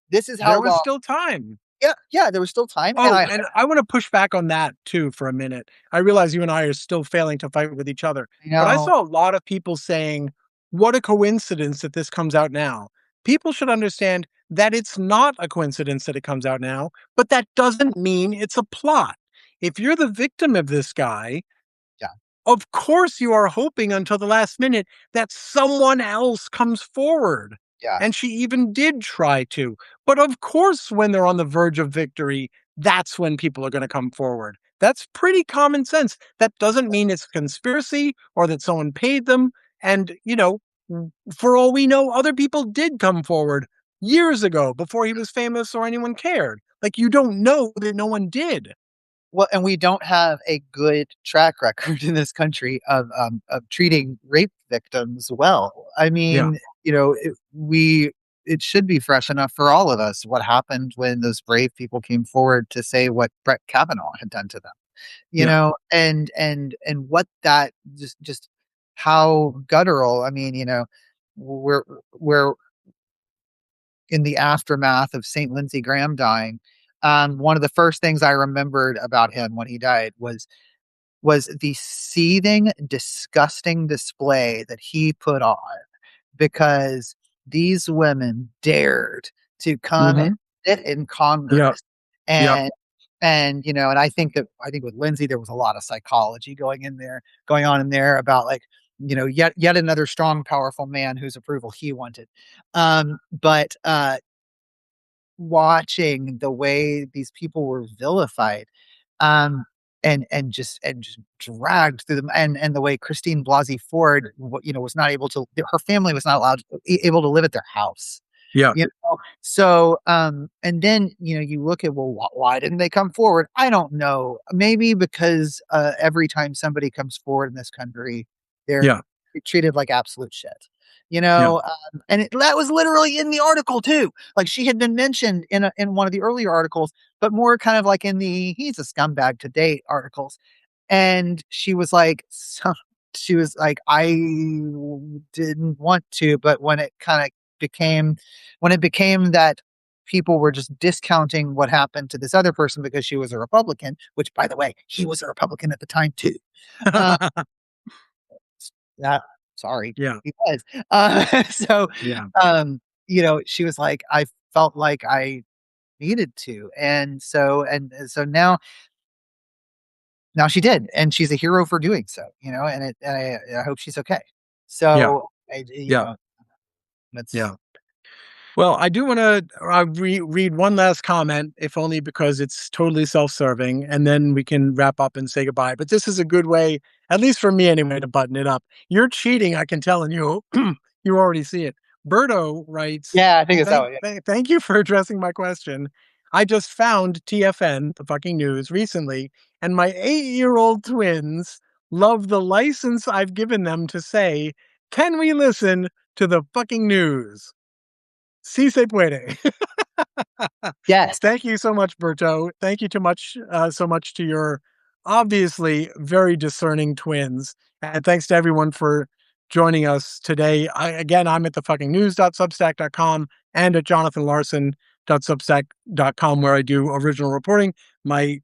B: this is
A: There
B: how
A: was
B: long.
A: still time.
B: Yeah, yeah, there was still time, and
A: Oh, and I wanna push back on that too for a minute. I realize you and I are still failing to fight with each other,
B: you
A: but I
B: know,
A: saw a lot of people saying, "What a coincidence that this comes out now." People should understand that it's not a coincidence that it comes out now, but that doesn't mean it's a plot. If you're the victim of this guy,
B: yeah,
A: of course, you are hoping until the last minute that someone else comes forward.
B: yeah.
A: And she even did try to. But of course, when they're on the verge of victory, that's when people are going to come forward. That's pretty common sense. That doesn't mean it's a conspiracy or that someone paid them. And, for all we know, other people did come forward years ago before he was famous or anyone cared. Like, you don't know that no one did.
B: Well, and we don't have a good track record in this country of treating rape victims well. I
A: Yeah.
B: mean, it should be fresh enough for all of us what happened when those brave people came forward to say what Brett Kavanaugh had done to them.
A: Yeah.
B: And what that just how guttural. I mean, we're in the aftermath of St. Lindsey Graham dying. One of the first things I remembered about him when he died was the seething, disgusting display that he put on because these women dared to come and
A: Hmm.
B: sit in
A: Yeah.
B: Congress
A: Yeah.
B: and and I think with Lindsay there was a lot of psychology going on in there about like yet another strong, powerful man whose approval he wanted. But watching the way these people were vilified, um, and just dragged through them, and the way Christine Blasey Ford, was not able to, her family was not able to live at their house.
A: Yeah.
B: So, and then you look at, well, why didn't they come forward? I don't know. Maybe because every time somebody comes forward in this country, they're
A: Yeah.
B: treated like absolute shit.
A: Yeah.
B: That was literally in the article too. Like she had been mentioned in one of the earlier articles, but more kind of like in the "he's a scumbag to date" articles. And she was like, I didn't want to, but became when it became that people were just discounting what happened to this other person because she was a Republican, which by the way, he was a Republican at the time too. Uh, that sorry,
A: Yeah.
B: he was. So,
A: Yeah.
B: she was like, I felt like I needed to, and so now she did, and she's a hero for doing so. And I hope she's okay.
A: Yeah.
B: So,
A: Yeah.
B: that's
A: Yeah. Well, I do want to read one last comment, if only because it's totally self-serving, and then we can wrap up and say goodbye. But this is a good way, at least for me anyway, to button it up. You're cheating, I can tell, and you you already see it. Berto writes,
B: yeah, I think it's that way.
A: Thank you for addressing my question. I just found TFN, the fucking news, recently, and my 8-year-old twins love the license I've given them to say, can we listen to the fucking news? Sí se puede.
B: Yes.
A: Thank you so much, Berto. Thank you so much to your obviously very discerning twins. And thanks to everyone for joining us today. I'm at the fucking news.substack.com and at jonathanlarson.substack.com where I do original reporting. My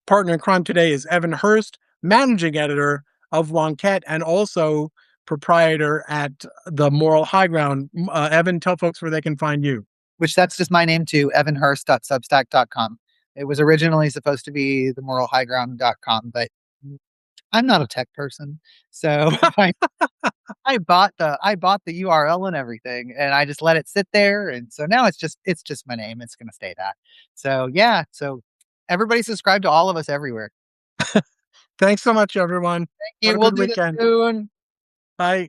A: partner in crime today is Evan Hurst, managing editor of Wonket and also proprietor at the Moral High Ground. Evan, tell folks where they can find you.
B: Which that's just my name too, evanhurst.substack.com. It was originally supposed to be themoralhighground.com, but I'm not a tech person, so I bought the URL and everything, and I just let it sit there, and so now it's just my name. It's gonna stay that. So yeah, so everybody subscribe to all of us everywhere.
A: Thanks so much, everyone.
B: Thank
A: Have
B: you.
A: a
B: We'll
A: good
B: do this
A: weekend.
B: soon.
A: Bye.